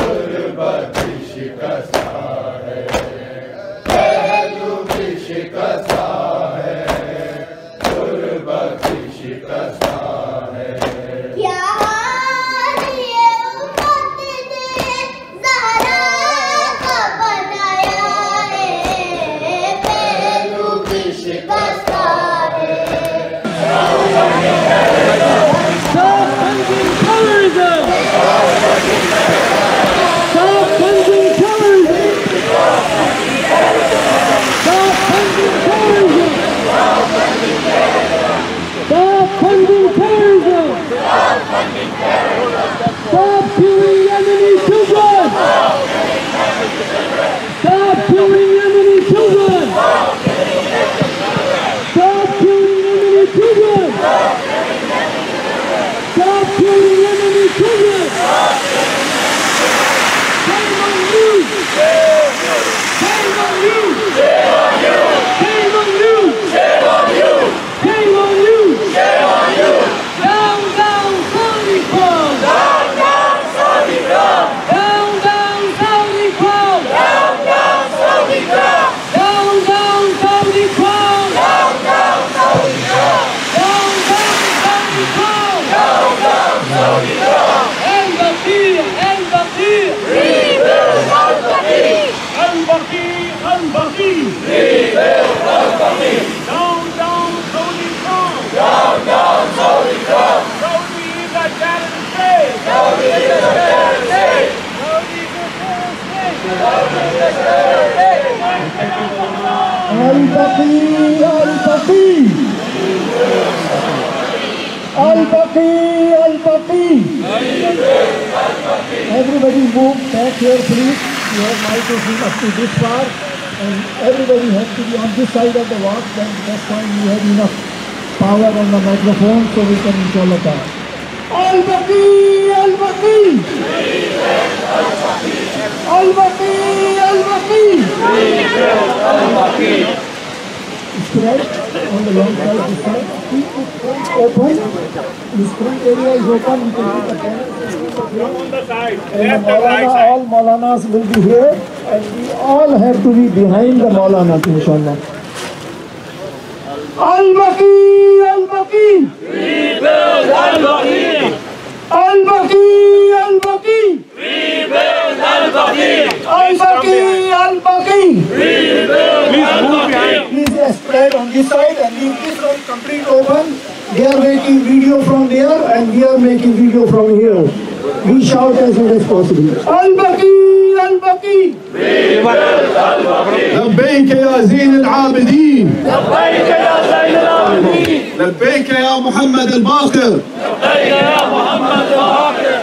गुर्बत भी शिकस्ता है, पहलू भी शिकस्ता है, Al-Baqi, Al-Baqi. Al-Baqi, Al-Baqi. Everybody move back here, please. You have microphone up to this far, and everybody has to be on this side of the walk. Then that's why we have enough power on the microphone, so we can inshallah talk. Al-Baqi, Al-Baqi. Al-Baqi, Al-Baqi. Al-Baqi. Spread on the long side, this side. Keep it open. The screen area is open. You can put the camera on the side. And all Maulanas will be here, and we all have to be behind the Maulanas, inshallah. Al-Baqi, Al-Baqi. We build Al-Baqi. Al-Baqi, Al-Baqi. We build Al-Baqi. Al-Baqi, Al-Baqi. We build Al-Baqi. Please spread on this side and leave this one complete open. They are making video from there and we are making video from here. We shout as much as possible. Al-Baqi, Al-Baqi. We build Al-Baqi. لبيك يا زين العابدين. لبيك يا زين العابدين. لبيك يا محمد الباقر. لبيك يا محمد الباقر.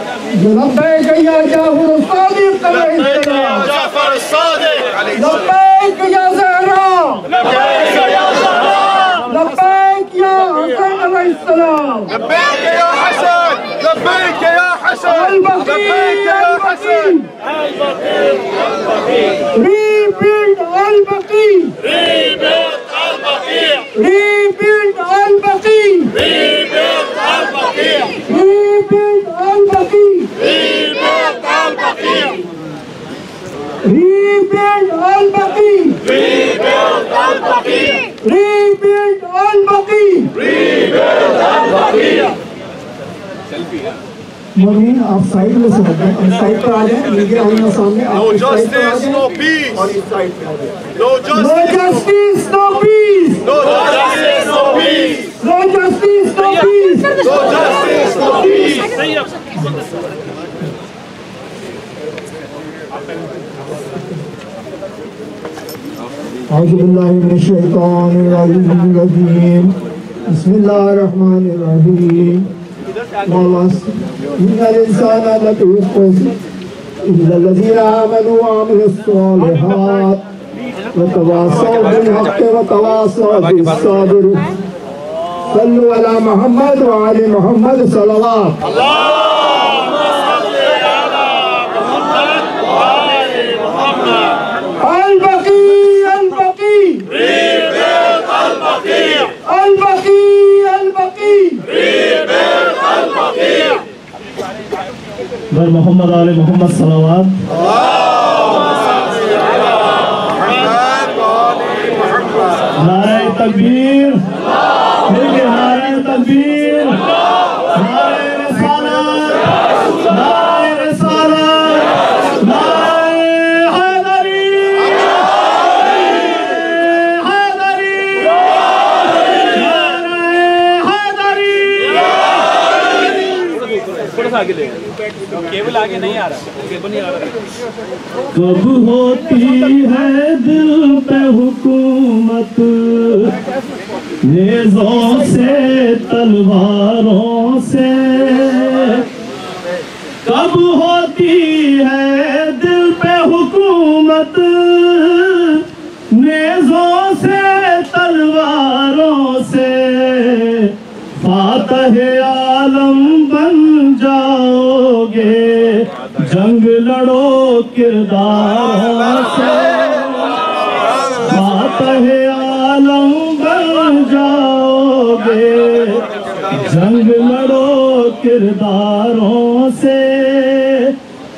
لبيك يا جعفر الصادق عليه السلام. جعفر الصادق عليه السلام. لبيك يا زهراء. لبيك يا زهراء. لبيك يا حسين عليه السلام. لبيك يا حسن. لبيك يا حسن. لبيك يا حسن. Rebuild Al-Baqi. Rebuild Al-Baqi. Rebuild Al-Baqi. Rebuild Al-Baqi. Rebuild Al-Baqi. Rebuild Al-Baqi. Rebuild Al-Baqi. Rebuild Al-Baqi. Rebuild Al-Baqi. Rebuild Al-Baqi. मोमिन आप side में से हट जाएं, side पर आ जाएं, media आईना सामने। No justice, no peace. और इस साइड पे आ जाएं। No justice, no peace. No justice, no peace. No justice, no peace. No justice, no peace. औज़ुबिल्लाहि मिनश्शैतानिर्रजीम। बिस्मिल्लाहिर्रहमानिर्रहीम। इन्नल इंसाना लफी खुस्र इल्लल्लज़ीना आमनू व अमिलुस्सॉलिहात व तवासौ बिल हक़्क़ि व तवासौ बिस सब्र। सल्लु अला मुहम्मद व आलि मुहम्मद सल्लल्लाहु Al-Baqi, Al-Baqi. Rebuild Al-Baqi. Al-Baqi, Al-Baqi. Rebuild Al-Baqi. बर मोहम्मद आले मोहम्मद सलावत। नारे तकबीर। नारे तकबीर। नारे रिसालत। नारे रिसालत। नारे हैदरी। हैदरी। थोड़ा सा आगे ले, केबल आगे नहीं आ रहा, केबल नहीं आ रहा। कब होती है दिल पे हुकूमत नेज़ों से तलवारों से। कब होती है दिल पे हुकूमत नेज़ों से तलवारों से। फातह आलम बन जाओगे जंग लड़ो किरदारों से। फातह आलम बन जाओगे जंग लड़ो किरदारों से।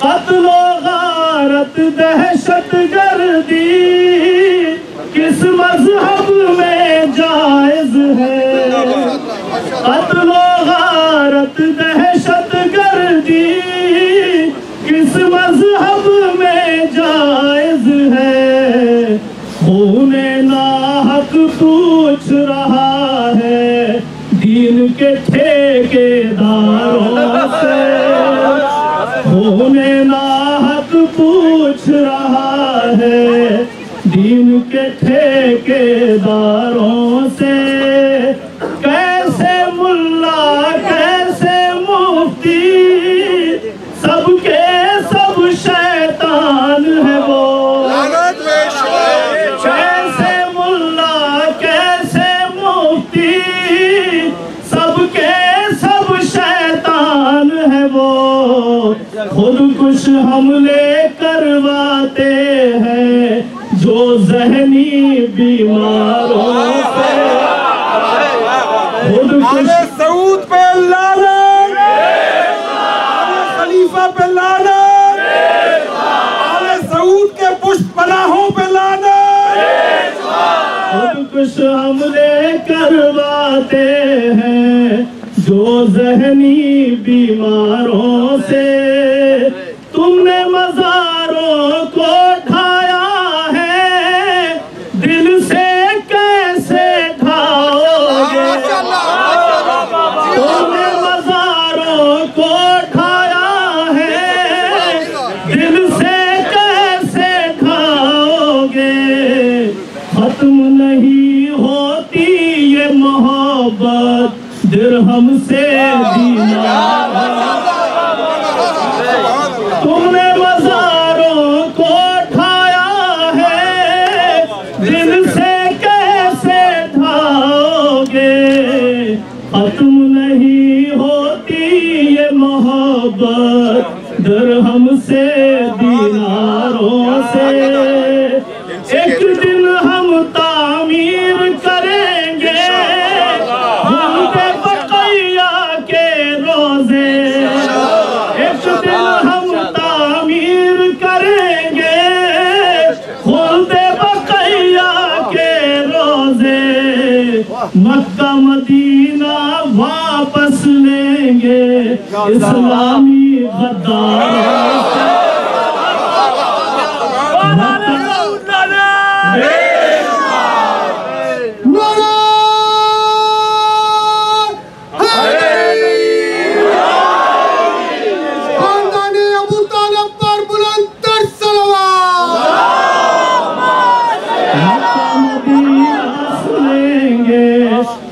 कत्लो गारत दहशत गर्दी किस मजहब में जायज है। कत्लो गारत दहशत गर्दी किस मजहब में जायज है। खूने नाहक पूछ रहा है दीन के ठेकेदारों से। खूने नाहक पूछ रहा है दीन के ठेकेदारों जी, सबके सब शैतान है वो, खुद कुछ हमले करवाते हैं जो जहनी बीमारों से। खुद कुछ सऊद पे लानत, खलीफा पे लानत, आले सऊद के पुष्प पनाहों पे लानत। खुद कुछ हमले करवाते हैं जो जहनी बीमारों से। तुमने मज़ारों को ढाया है, दिल से कैसे ढाओगे? तुमने मज़ारों को ढाया है, दिल से कैसे ढाओगे? खत्म नहीं होती ये मोहब्बत दिरहम से दीनार। तुमने मज़ारों को ढाया है, दिल से कैसे ढाओगे? खत्म नहीं होती ये मोहब्बत दिरहम से दीनारों से। एक दिन हम तामीर करेंगे बक़ैया के रोज़े। एक दिन हम तामीर करेंगे बक़ैया के रोज़े। मक्का मदीना वापस लेंगे इस्लामी गद्दारों से।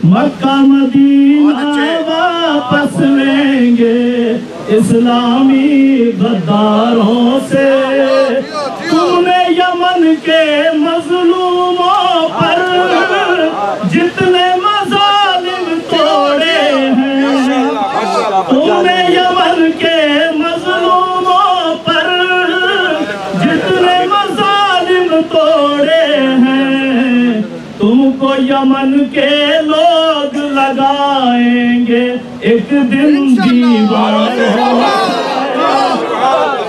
मक्का मदीना वापस लेंगे इस्लामी गद्दारों से। तुमने यमन के मजलूमों पर जितने मज़ालिम तोड़े हैं, तुमने यमन के मजलूमों पर जितने मज़ालिम तोड़े हैं, तुमको यमन के लोग लगाएंगे एक दिन दीवारों।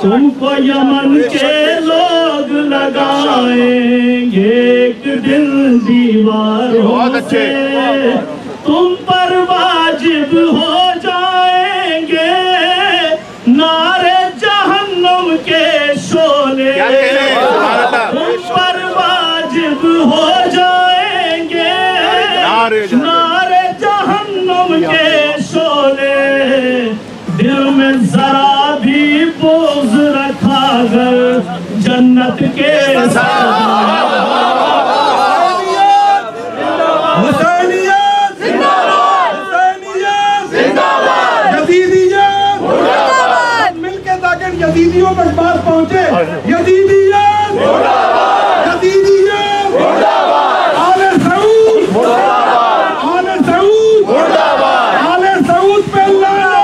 तुमको यमन के लोग लगाएंगे एक दिन दीवारों से। तुम पर वाजिब हो जाएंगे नारे जहन्नम के शोले। तुम पर वाजिब हो जाएंगे नारे जहन्नम के शोले। दिल में जरा भी बोझ रखा कर जन्नत के हुसैनियत जिंदाबाद, हुसैनियत जिंदाबाद, यजीदियत मुर्दाबाद। मिलके ताकि यजीदियों तक बात पहुंचे। यजीदियत मुर्दाबाद, यजीदियत मुर्दाबाद, आले सऊद मुर्दाबाद, आले सऊद मुर्दाबाद, आले सऊद पे लानत,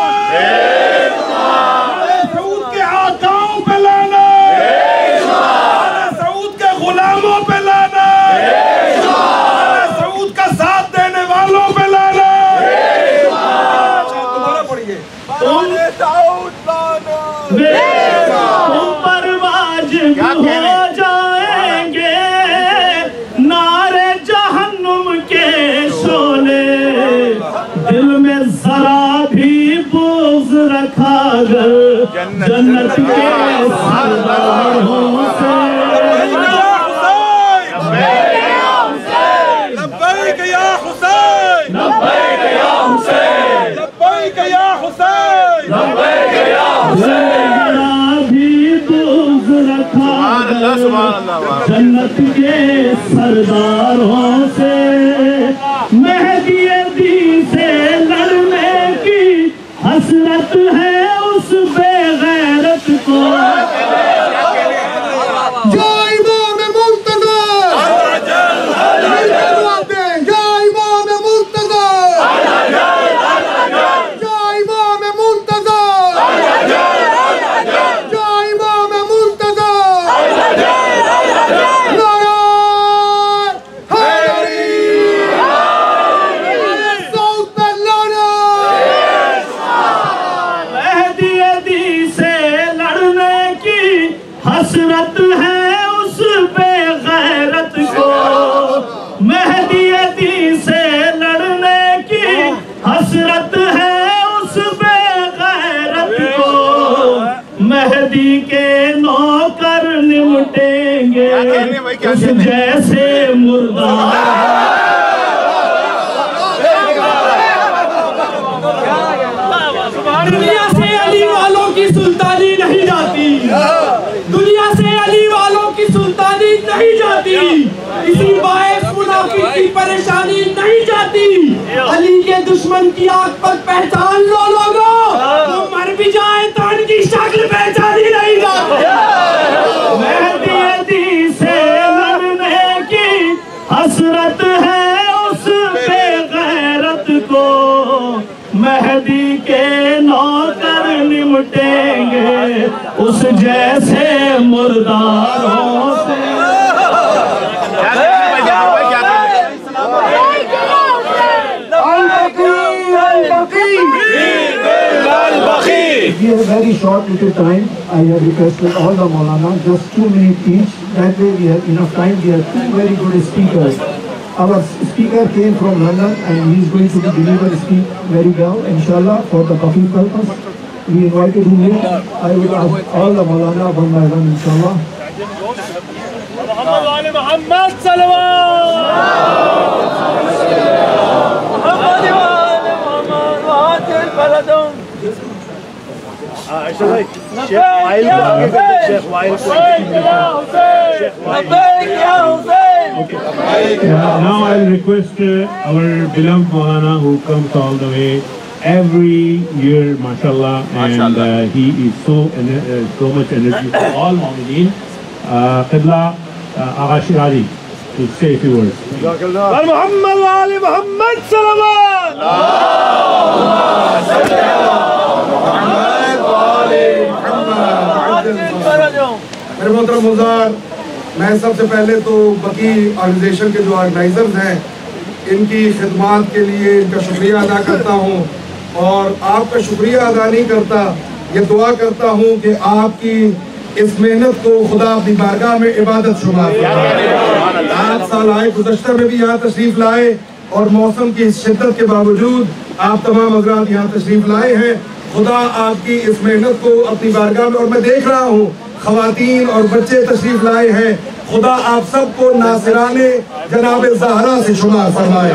आले सऊद के आकाओं पे लानत, आले सऊद के गुलामों पे लानत, आले सऊद का साथ देने वालों पे लानत। दोबारा पढ़िए। आले सऊद लानत। तुम पर वाजिब हो जाएंगे नारे जहन्नुम के शोले। दिल में जरा भी बोझ रखा कर जन्नत के सरदारों से। लब्बैक या हुसैन, लब्बैक या हुसैन, लब्बैक या हुसैन, लब्बैक या हुसैन। भी बोझ रखा कर जन्नत के सरदारों से। मेहदी दी से लड़ने की हसरत है उस बेगैरत को। या इमाम मुर्तज़ा, या इमाम मुर्तज़ा, हसरत है उस बेगैरत को, मेहदी दी से लड़ने की हसरत है उस बेगैरत को। मेहदी के नौकर निमटेंगे उस जैसे मुर्दा। दुनिया से अली वालों की सुल्तानी नहीं जाती, दुनिया से अली वालों की सुल्तानी नहीं जाती, इसी बायस मुनाफिक की परेशानी नहीं जाती। अली के दुश्मन की आंख पर पहचान लो लोगों, वो मर भी जाए तो उनकी शक्ल पहचानी नहीं जाती। मेहदी से लड़ने की हसरत है उस बेगैरत को, मेहदी के नौकर निमटेंगे उस जैसे मुर्दारों से। We have a very short little time. I have requested all the Maulana just 2 minutes each. That way we have enough time. We have 2 very good speakers. Our speaker came from London and he is going to deliver speak very well, inshallah, for the Baqi purpose. We invited him here. I will ask all the Maulana one by one, inshallah. Muhammad Now I'll request our beloved Maulana who comes all the way every year, mashallah, and he is so much energy for all Mu'mineen. Qibla Agha Shirali to say a few words. Muhammad wa ali Muhammad salawat. मेरे मोहतरम मुज़ार, मैं सबसे पहले तो बकी organisation के जो organisers हैं इनकी खिदमत के लिए इनका शुक्रिया अदा करता हूँ, और आपका शुक्रिया अदा नहीं करता, ये दुआ करता हूँ कि आपकी इस मेहनत को खुदा अपनी बारगाह में इबादत शुमार फरमाए। 8 साल आए, गुज़श्ता में भी यहाँ तशरीफ़ लाए और मौसम की शिद्दत के बावजूद आप तमाम हज़रात यहाँ तशरीफ़ लाए हैं। खुदा आपकी इस मेहनत को अपनी बारगाह में, और मैं देख रहा हूँ ख़वातीन और बच्चे तशरीफ़ लाए हैं, खुदा आप सबको नासिराने जनाब ज़हरा से शुमार फरमाए।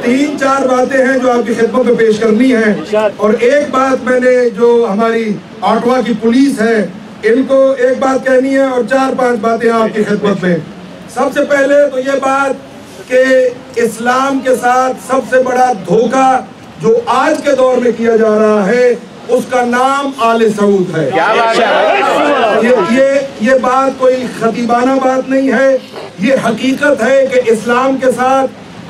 3-4 बातें हैं जो आपकी खिदमत में पेश करनी है, और एक बात मैंने जो हमारी ऑटवा की पुलिस है इनको एक बात कहनी है, और 4-5 बातें आपकी खिदमत में। सबसे पहले तो ये बात कि इस्लाम के साथ सबसे बड़ा धोखा जो आज के दौर में किया जा रहा है उसका नाम आले सऊद है। ये बात कोई खतीबाना बात नहीं है, ये हकीकत है कि इस्लाम के साथ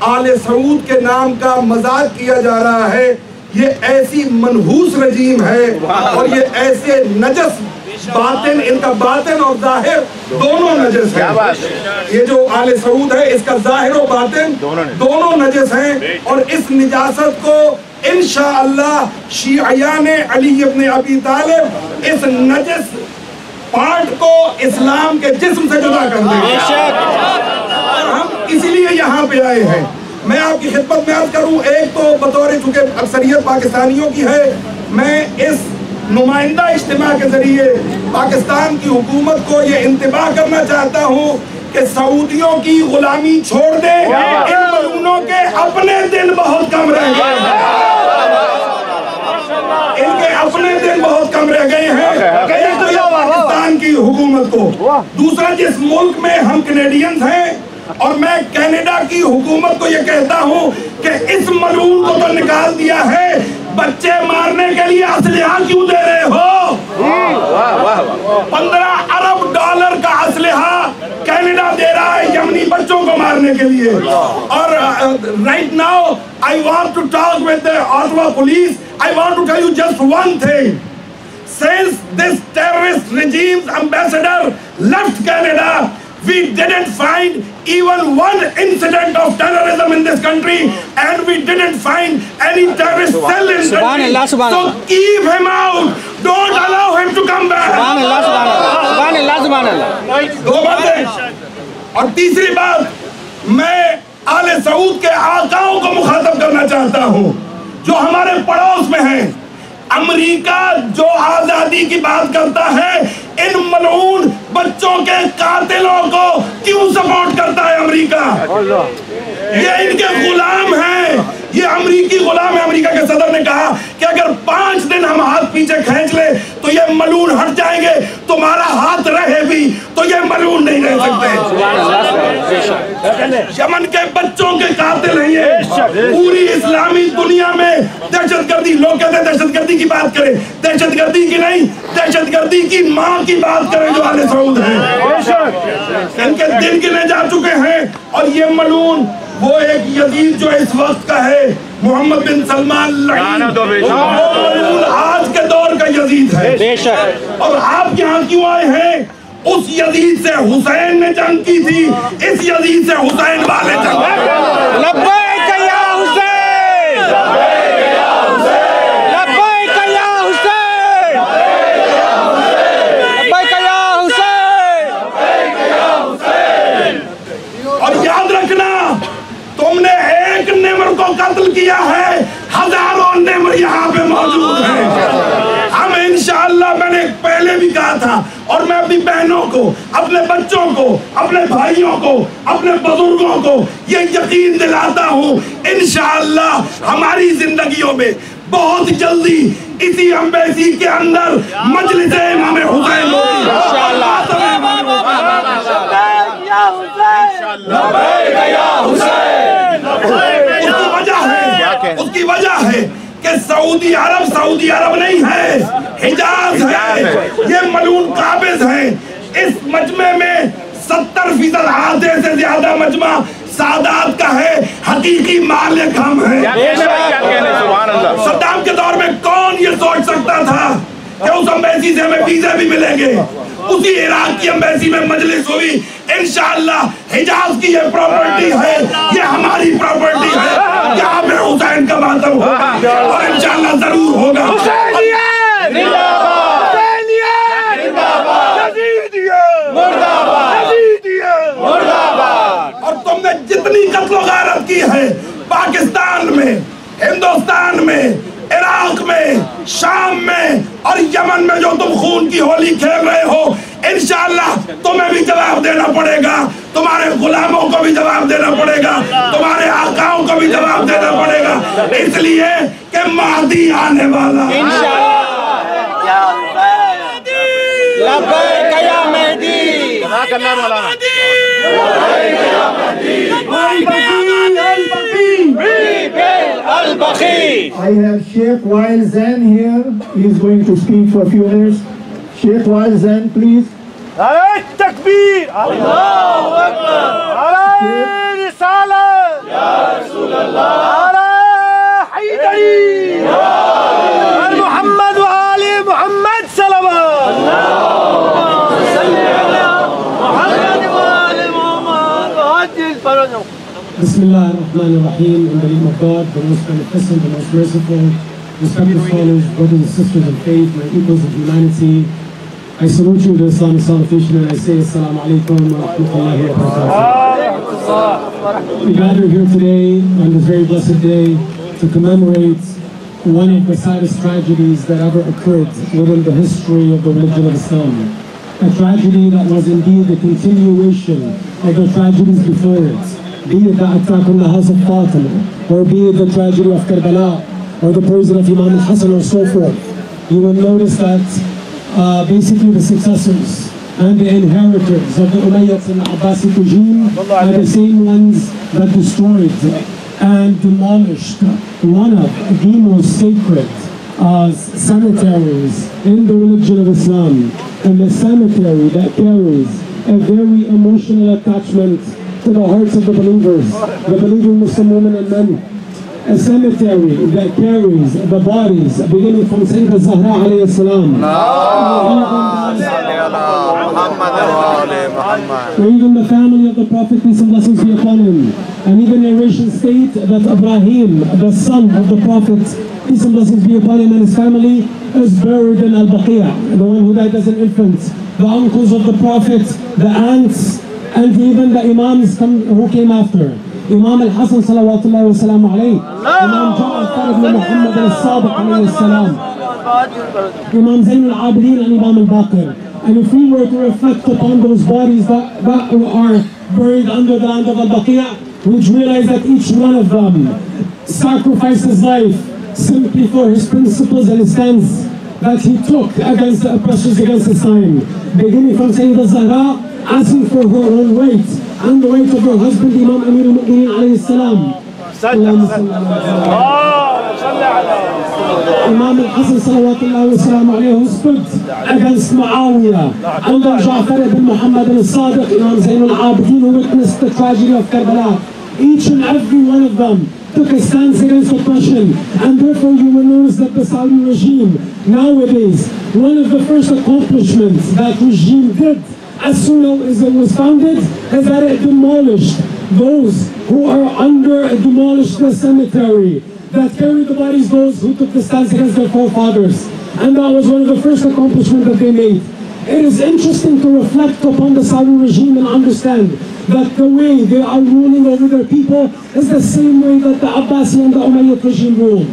आले सऊद के नाम का मजाक किया जा रहा है। ये ऐसी मनहूस रजीम है और ये ऐसे नजस बातिन, इनका बातिन और जाहिर दोनों नजस है। ये जो आले सऊद है इसका जाहिर और बातिन दोनों नजस हैं, और इस निजासत को इंशाअल्लाह शियायान अली इब्न अबी तालिब इस नजस पार्ट को इस्लाम के जिस्म से जुदा कर देंगे। हम इसीलिए यहाँ पे आए हैं। मैं आपकी खिदमत में अर्ज करूँ, एक तो बतौर चूंकि अक्सरियत पाकिस्तानियों की है, मैं इस नुमाइंदा इज्तिमा के जरिए पाकिस्तान की हुकूमत को ये इंतबाह करना चाहता हूँ कि सऊदियों की गुलामी छोड़ दे। इन मलूनों के अपने दिन बहुत कम रह गए हैं, इनके अपने दिन बहुत कम रह गए हैं पाकिस्तान की हुकूमत को। दूसरा, जिस मुल्क में हम कैनेडियंस हैं और मैं कनाडा की हुकूमत को ये कहता हूँ कि इस मलून को तो निकाल दिया है, बच्चे मारने के लिए असलहा क्यों दे रहे हो? 15 अरब डॉलर का असलहा कनाडा दे रहा है यमनी बच्चों को मारने के लिए। और right now I want to talk with the Ottawa police. I want to tell you just one thing, since this terrorist regime's ambassador left Canada, we didn't find even one incident of terrorism in this country, and we didn't find any terrorist cell in the country. So keep him out. Don't allow him to come back. दो बातें। और तीसरी बात, मैं आले सऊद के आकाओं को मुखातब करना चाहता हूँ जो हमारे पड़ोस में हैं। अमेरिका जो आजादी की बात करता है, इन मलऊन बच्चों के कातिलों को क्यों सपोर्ट करता है अमेरिका? ये इनके गुलाम हैं, ये अमेरिकी गुलाम है। अमेरिका के सदर ने कहा कि अगर 5 दिन हम हाथ पीछे खींच ले तो ये मलून हट जाएंगे, तुम्हारा हाथ रहे भी तो ये मलून नहीं रह सकते। यमन के बच्चों के कातिल हैं ये। पूरी इस्लामी दुनिया में दहशतगर्दी, लोग कहते हैं दहशतगर्दी की बात करें, दहशतगर्दी की नहीं, दहशतगर्दी की माँ की बात करें जो आले सऊद हैं। इनके दिन गिने जा चुके हैं। और ये मलून वो एक यजीद जो इस वक्त का है, मोहम्मद बिन सलमान आज के दौर का यजीद है। और आप यहाँ क्यों आए हैं? उस यजीद से हुसैन ने जंग की थी, इस यजीद से हुसैन वाले जंग। लब्बैक या हुसैन, लब्बैक या हुसैन, लब्बैक या हुसैन, लब्बैक या हुसैन, लब्बैक या हुसैन। और याद रखना, तुमने एक नेमर को कत्ल किया है, हजारों नेमर यहाँ पे मौजूद हैं। हम इंशाअल्लाह, मैंने पहले भी कहा था, और मैं अपनी बहनों को, अपने बच्चों को, अपने भाइयों को, अपने बुजुर्गों को ये यकीन दिलाता हूँ, इंशाअल्लाह हमारी जिंदगियों में बहुत जल्दी इसी एम्बेसी के अंदर मजलिस-ए इमाम हुसैन होगी। उसकी वजह है कि सऊदी अरब नहीं है, हिजाज है। ये मलून काबिज है। इस मजमे में 70% आधे से ज्यादा मजमा सादात का है, हकीकी मालिक हम हैं। सद्दाम के दौर में कौन ये सोच सकता था कि उस एम्बेसी से हमें वीजा भी मिलेंगे? उसी इराक की एम्बेसी में मजलिस हुई। इंशाअल्लाह हिजाज की ये प्रॉपर्टी है, ये हमारी प्रॉपर्टी है। यहाँ पे हुसैन का मातम होगा और इंशाअल्लाह जरूर होगा। और तुमने जितनी कत्लो गारत की है पाकिस्तान में, हिंदुस्तान में, इराक में, शाम में और यमन में, जो तुम खून की होली खेल रहे हो, इंशाअल्लाह तुम्हें भी जवाब देना पड़ेगा, तुम्हारे गुलामों को भी जवाब देना पड़ेगा, तुम्हारे आकाओं को भी जवाब देना पड़ेगा, इसलिए कि महदी आने वाला। I have Sheikh Wael Zain here. He is going to speak for a few minutes. Sheikh Wael Zain, please. Takbir! Allahu Akbar! Alay Risalah! Ya Rasulallah! Alay Haydari! Al Muhammad wa Ali Muhammad Salawat! Allahumma salli ala Muhammad wa Ali Muhammad wa Ajil Farajah. Bismillah ar-Rahman ar-Rahim. In the name of God, the most beneficent, the most merciful, respected scholars, brothers and sisters of faith, my equals of humanity, I salute you with the Islamic salutation and I say Assalamu alaikum wa rahmatullahi wa barakatuh. We gather here today on this very blessed day to commemorate one of the saddest tragedies that ever occurred within the history of the religion of Islam. A tragedy that was indeed the continuation of the tragedies before it. Be it the attack on the house of Fatima, or be it the tragedy of Karbala, or the poison of Imam al-Hassan, or so forth. You will notice that basically the successors and the inheritors of the Umayyads and Abbasid regime are the same ones that destroyed and demolished one of the most sacred cemeteries in the religion of Islam, and the cemetery that carries a very emotional attachment to the hearts of the believers, the believing Muslim women and men. A cemetery that carries the bodies beginning from Sayyidina Zahra alayhi salam, or even the family of the Prophet, peace and blessings be upon him, And even narrations state that Ibrahim, the son of the Prophet, peace and blessings be upon him and his family, is buried in Al-Baqi', the one who died as an infant. The uncles of the Prophet, the aunts, and even the Imams who came after. Imam al-Hasan salawatullahi wa salamu alayhi, Imam Ja'far ibn Muhammad al-Sadiq alayhi salam, Imam Zayn al-Abidin and Imam al-Baqir. And if we were to reflect upon those bodies that are buried under the land of Al-Baqi', we'd realize that each one of them sacrificed his life simply for his principles and his stance that he took against the oppressors against his time. Beginning from Sayyidah Zahra, asking for her own weight and the weight of her husband, Imam Amir al-Mu'mineen alayhi salam. Imam al-Hasan salawatullahi wa salamu alayhi, who stood against Muawiyah, and then Ja'far ibn Muhammad al-Sadiq, Imam Zayn al-Abidin, who witnessed the tragedy of Karbala. Each and every one of them took a stance against oppression, and therefore you will notice that the Saudi regime nowadays, one of the first accomplishments that regime did as soon as it was founded is that it demolished those who are under, demolished the cemetery that carried the bodies, those who took the stance against their forefathers. And that was one of the first accomplishments that they made. It is interesting to reflect upon the Saudi regime and understand that the way they are ruling over their people is the same way that the Abbasi and the Umayyad regime ruled.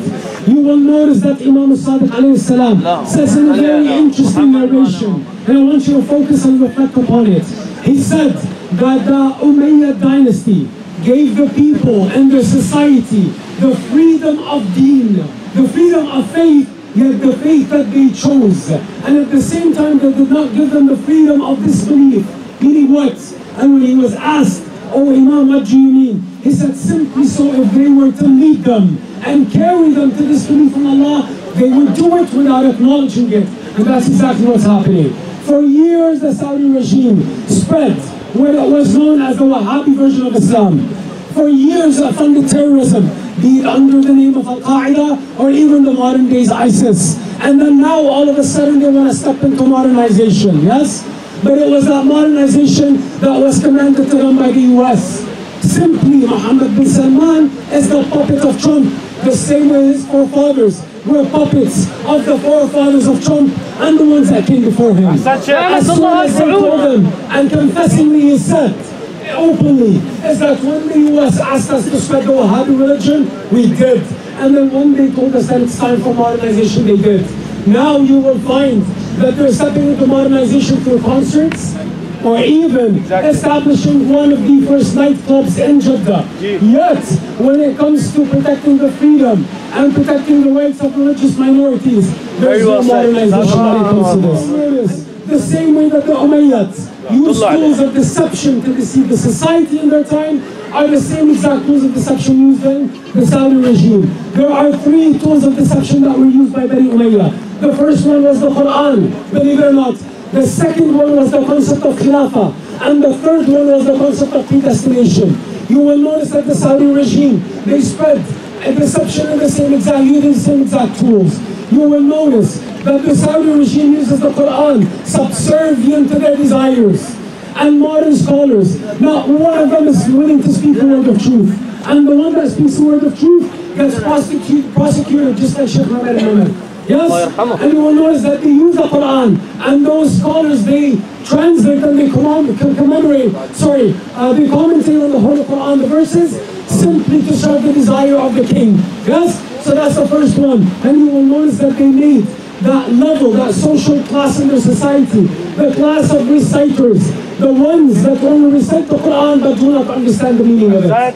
You will notice that Imam al-Sadiq alayhi salam says in a very interesting narration, and I want you to focus and reflect upon it. He said that the Umayyad dynasty gave the people and their society the freedom of deen, the freedom of faith, yet the faith that they chose. And at the same time, they did not give them the freedom of disbelief. Meaning what? And when he was asked, "Oh Imam, what do you mean?" He said, simply so if they were to lead them and carry them to disbelief in Allah, they would do it without acknowledging it. And that's exactly what's happening. For years, the Saudi regime spread what was known as the Wahhabi version of Islam. For years, it funded terrorism, be it under the name of Al-Qaeda or even the modern days ISIS. And then now, all of a sudden, they want to step into modernization, yes? But it was that modernization that was commanded to them by the US. Simply, Mohammed bin Salman is the puppet of Trump, the same way his forefathers were puppets of the forefathers of Trump and the ones that came before him. As soon as they told him, and confessingly he said, openly, is that when the US asked us to spread the Wahhabi religion, we did. And then when they told us that it's time for modernization, they did. Now you will find that they're stepping into modernization through concerts, or even establishing one of the first nightclubs in Jeddah. Yet, when it comes to protecting the freedom and protecting the rights of religious minorities, there's no modernization when it comes to this. The same way that the Umayyads used tools of deception to deceive the society in their time are the same exact tools of deception used in the Saudi regime. There are 3 tools of deception that were used by Bani Umayyah. The first one was the Quran, believe it or not. The second one was the concept of Khilafah. And the third one was the concept of predestination. You will notice that the Saudi regime, they spread a deception in the same exact, using the same exact tools. You will notice that the Saudi regime uses the Quran subservient to their desires. And modern scholars, not one of them is willing to speak the word of truth. And the one that speaks the word of truth gets prosecuted just like Sheikh Muhammad al-Mu'min. Yes, and you will notice that they use the Quran, and those scholars, they translate and they commentate on the whole Quran, the verses, simply to serve the desire of the king. Yes, so that's the first one. And you will notice that they made that level, that social class in their society, the class of reciters, the ones that only recite the Quran but do not understand the meaning of it,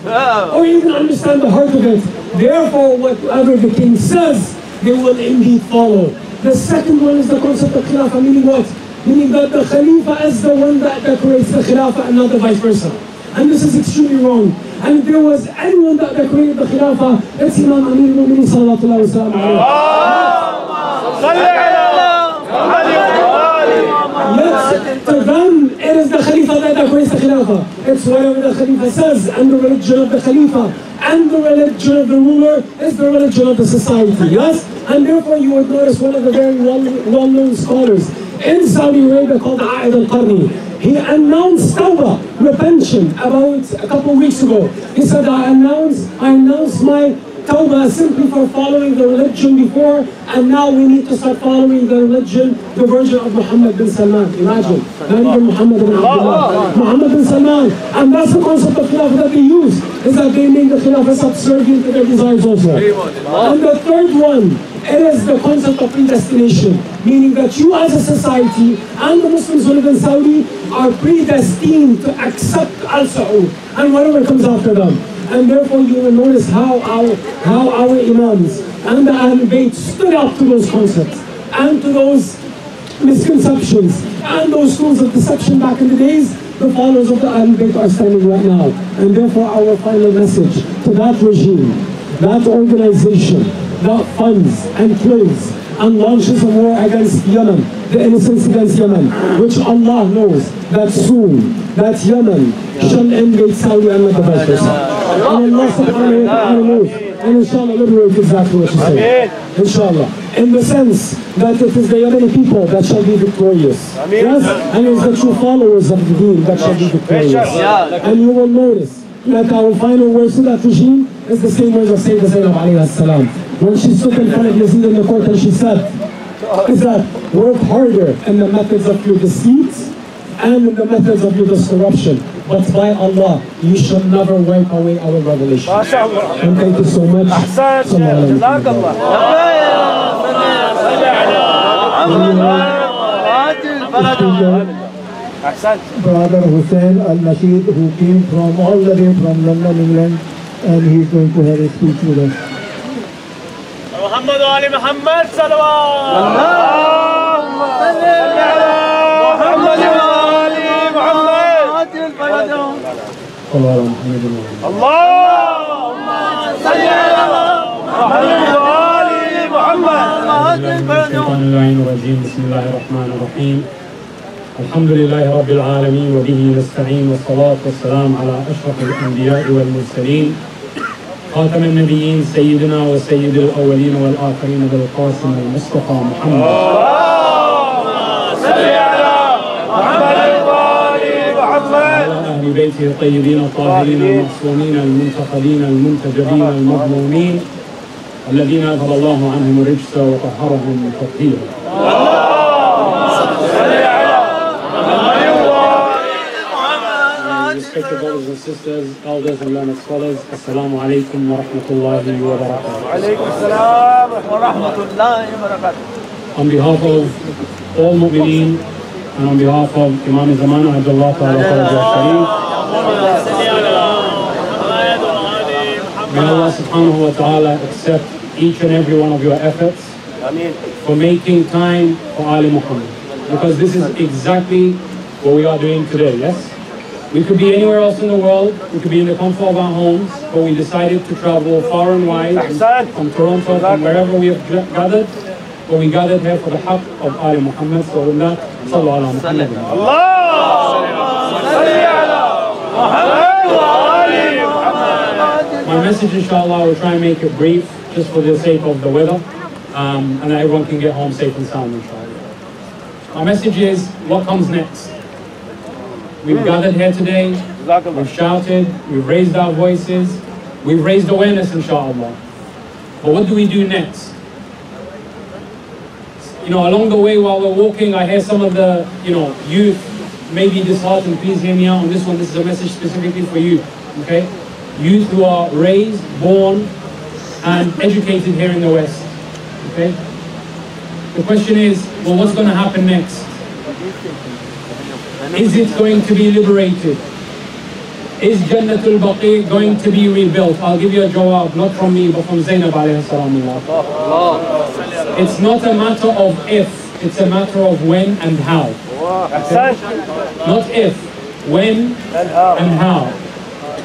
or even understand the heart of it. Therefore, whatever the king says, they will indeed follow. The second one is the concept of Khilafah, meaning what? Meaning that the Khalifa is the one that decorates the Khilafah and not the vice versa. And this is extremely wrong. And if there was anyone that decorated the Khilafah, it's Imam Amir al-Mu'mineen sallallahu alayhi wa sallam. To them, it is the Khalifa that decorates the Khilafah. It's whatever the Khalifa says, and the religion of the Khalifa and the religion of the ruler is the religion of the society, yes? And therefore you would notice one of the very well-known scholars in Saudi Arabia called A'id al-Qarni. He announced tawbah, repentance, about a couple weeks ago. He said, I announced my tawbah simply for following the religion before, and now we need to start following the religion, the version of Muhammad bin Salman. Imagine, not even Muhammad bin Abdullah, Muhammad bin Salman. And that's the concept of khilafah that they use, is that they make the khilafah subservient to their desires also. And the third one, it is the concept of predestination, meaning that you as a society and the Muslims who live in Saudi are predestined to accept Al-Saud and whatever comes after them. And therefore you will notice how our Imams and the Ahlul Bayt stood up to those concepts and to those misconceptions and those tools of deception back in the days. The followers of the Ahlul Bayt are standing right now. And therefore our final message to that regime, that organization that funds and kills and launches a war against Yemen, the innocents against Yemen, which Allah knows that soon that Yemen shall invade Saudi Arabia. And Allah subhanahu wa ta'ala knows, and inshallah liberate exactly what you say. Inshallah. In the sense that it is the Yemeni people that shall be victorious. Yes? And it is the true followers of the deen that shall be victorious. And you will notice that our final words to that regime is the same words of Sayyidina Zainab alayhi salam. When she stood in front of Yazid in the court and she said, is that work harder in the methods of your deceit and in the methods of your corruption. But by Allah, you shall never wipe away our revelation. And thank you so much. Brother Hussein Al-Nasheed, who came from all the way from London, England, and he is going to have a speech with us. محمد وآل محمد صلوات اللهم صل على محمد وآل محمد اللهم صل على محمد وآل محمد بسم الله الرحمن الرحيم الحمد لله رب العالمين وبه نستعين والصلاة والسلام على أشرف الأنبياء والمرسلين خاتم النبيين سيدنا وسيد الأولين والآخرين بالقاسم المصطفى محمد صل على محمد وآل محمد وعلى أهل بيته الطيبين الطاهرين المعصومين المنتقدين المنتجبين المظلومين الذين أذهب الله عنهم الرجس وطهرهم تطهيرا. Respected brothers and sisters, elders and learned scholars, Assalamu alaikum wa rahmatullahi wa barakatuh. On behalf of all mu'mineen and on behalf of Imam Zamana Abdullah Ta'ala Sharif, may Allah subhanahu wa ta'ala accept each and every one of your efforts for making time for Ali Muhammad. Because this is exactly what we are doing today, yes? We could be anywhere else in the world, we could be in the comfort of our homes, but we decided to travel far and wide, from Toronto, from wherever we have gathered, but we gathered here for the haqq of Ali Muhammad, so with that, sallallahu alayhi wa sallam. My message, inshallah, I will try and make it brief, just for the sake of the weather, and that everyone can get home safe and sound, inshallah. My message is, what comes next? We've gathered here today, we've shouted, we've raised our voices, we've raised awareness, inshallah. But what do we do next? You know, along the way while we're walking, I hear some of the, youth may be disheartened. Please hear me out on this one. This is a message specifically for you, okay? Youth who are raised, born, and educated here in the West, okay? The question is, well, what's going to happen next? Is it going to be liberated? Is Jannat Baqi going to be rebuilt? I'll give you a jawab, not from me, but from Zainab alayhi salam. It's not a matter of if, it's a matter of when and how. Okay? Not if, when and how.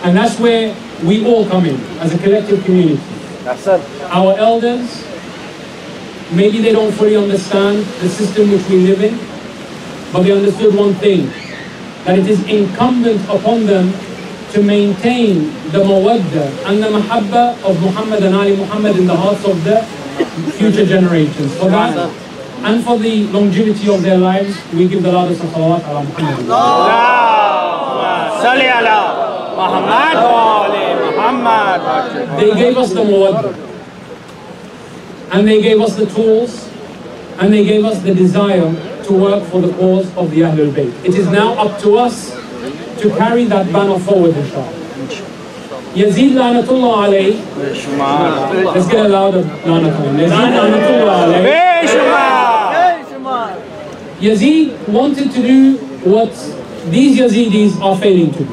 And that's where we all come in, as a collective community. Our elders, maybe they don't fully understand the system which we live in, but they understood one thing, that it is incumbent upon them to maintain the mawadda and the mahabba of Muhammad and Ali Muhammad in the hearts of the future generations. For that, and for the longevity of their lives, we give the loudest of salawat ala Muhammad. They gave us the mawaddah, and they gave us the tools, and they gave us the desire to work for the cause of the Ahlul Bayt. It is now up to us to carry that banner forward, inshallah. Yazid Lanatullah alayhi. Let's get a louder Lanatullah. Yazid Lanatullah alayhi. Yazid wanted to do what these Yazidis are failing to do.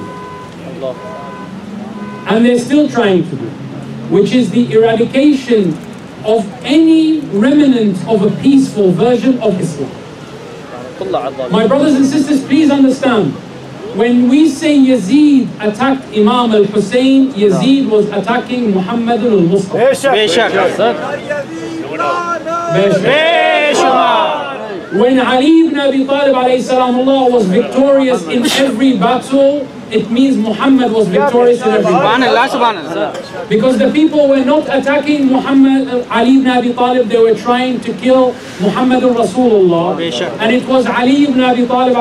And they're still trying to do, which is the eradication of any remnant of a peaceful version of Islam. My brothers and sisters, please understand, when we say Yazid attacked Imam al-Hussein, Yazid was attacking Muhammad al-Mustafa. When Ali ibn Abi Talib was victorious in every battle, it means Muhammad was victorious in every battle. Because the people were not attacking Ali ibn Abi Talib, they were trying to kill Muhammad Rasulullah. And it was Ali ibn Abi Talib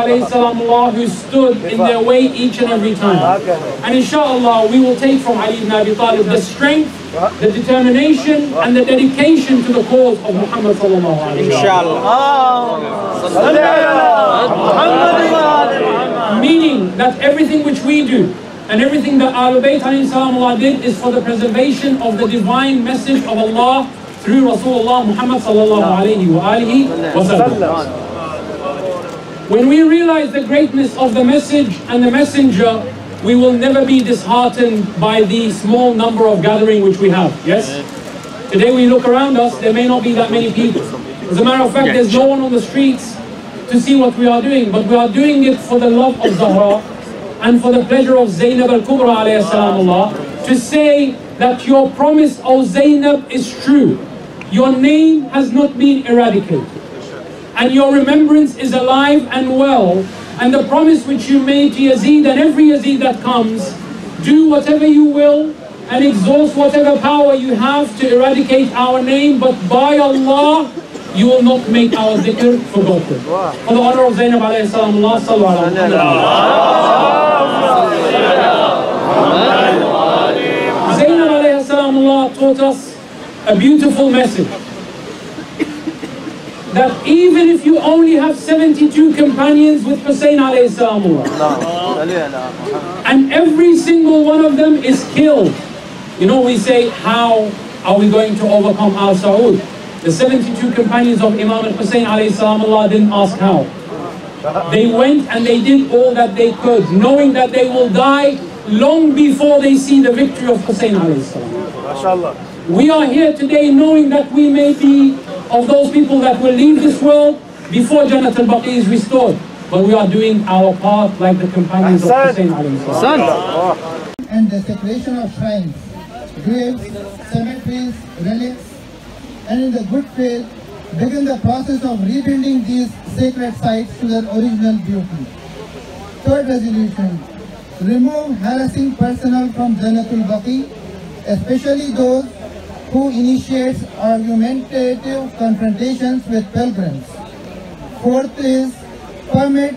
who stood in their way each and every time. And inshallah, we will take from Ali ibn Abi Talib the strength, the determination, and the dedication to the cause of Muhammad sallallahu alaihi wasallam. Meaning that everything which we do and everything that Ahlul Bayt did is for the preservation of the divine message of Allah through Rasulullah Muhammad sallallahu alaihi wasallam. When we realize the greatness of the message and the messenger, we will never be disheartened by the small number of gathering which we have. Yes? Today we look around us, there may not be that many people. As a matter of fact, there's no one on the streets to see what we are doing, but we are doing it for the love of Zahra and for the pleasure of Zainab al-Kubra alayhi salamullah, to say that your promise, O Zainab, is true. Your name has not been eradicated, and your remembrance is alive and well. And the promise which you made to Yazid and every Yazid that comes, do whatever you will and exhaust whatever power you have to eradicate our name, but by Allah, you will not make our dhikr forgotten. For the honor of Zainab alayhi salamullah, sallallahu alayhi wa Zainab alayhi salamullah taught us a beautiful message. That even if you only have 72 companions with Hussein alayhi salamullah, and every single one of them is killed, you know, we say, how are we going to overcome Al Saud? The 72 companions of Imam al-Hussein alayhi salamullah didn't ask how. They went and they did all that they could, knowing that they will die long before they see the victory of Hussein alayhi salam. We are here today knowing that we may be of those people that will leave this world before Jannat al-Baqi is restored. But we are doing our part like the companions of Hussein alayhi salam. And the separation of shrines, graves, cemeteries, relics, and in the good faith, begin the process of rebuilding these sacred sites to their original beauty. Third resolution, remove harassing personnel from Jannat al-Baqi, especially those who initiates argumentative confrontations with pilgrims. Fourth is, permit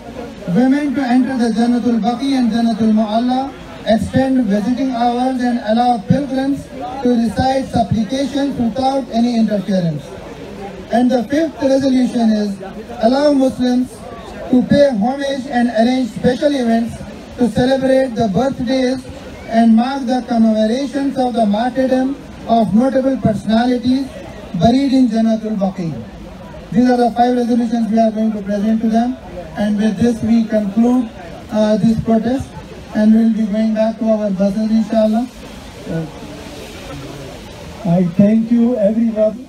women to enter the Jannat al-Baqi and Jannat al-Mu'alla, extend visiting hours and allow pilgrims to recite supplications without any interference. And the fifth resolution is, allow Muslims to pay homage and arrange special events to celebrate the birthdays and mark the commemorations of the martyrdom of notable personalities buried in Jannat al-Baqi. These are the 5 resolutions we are going to present to them, and with this we conclude this protest, and we will be going back to our buses inshallah. I thank you everyone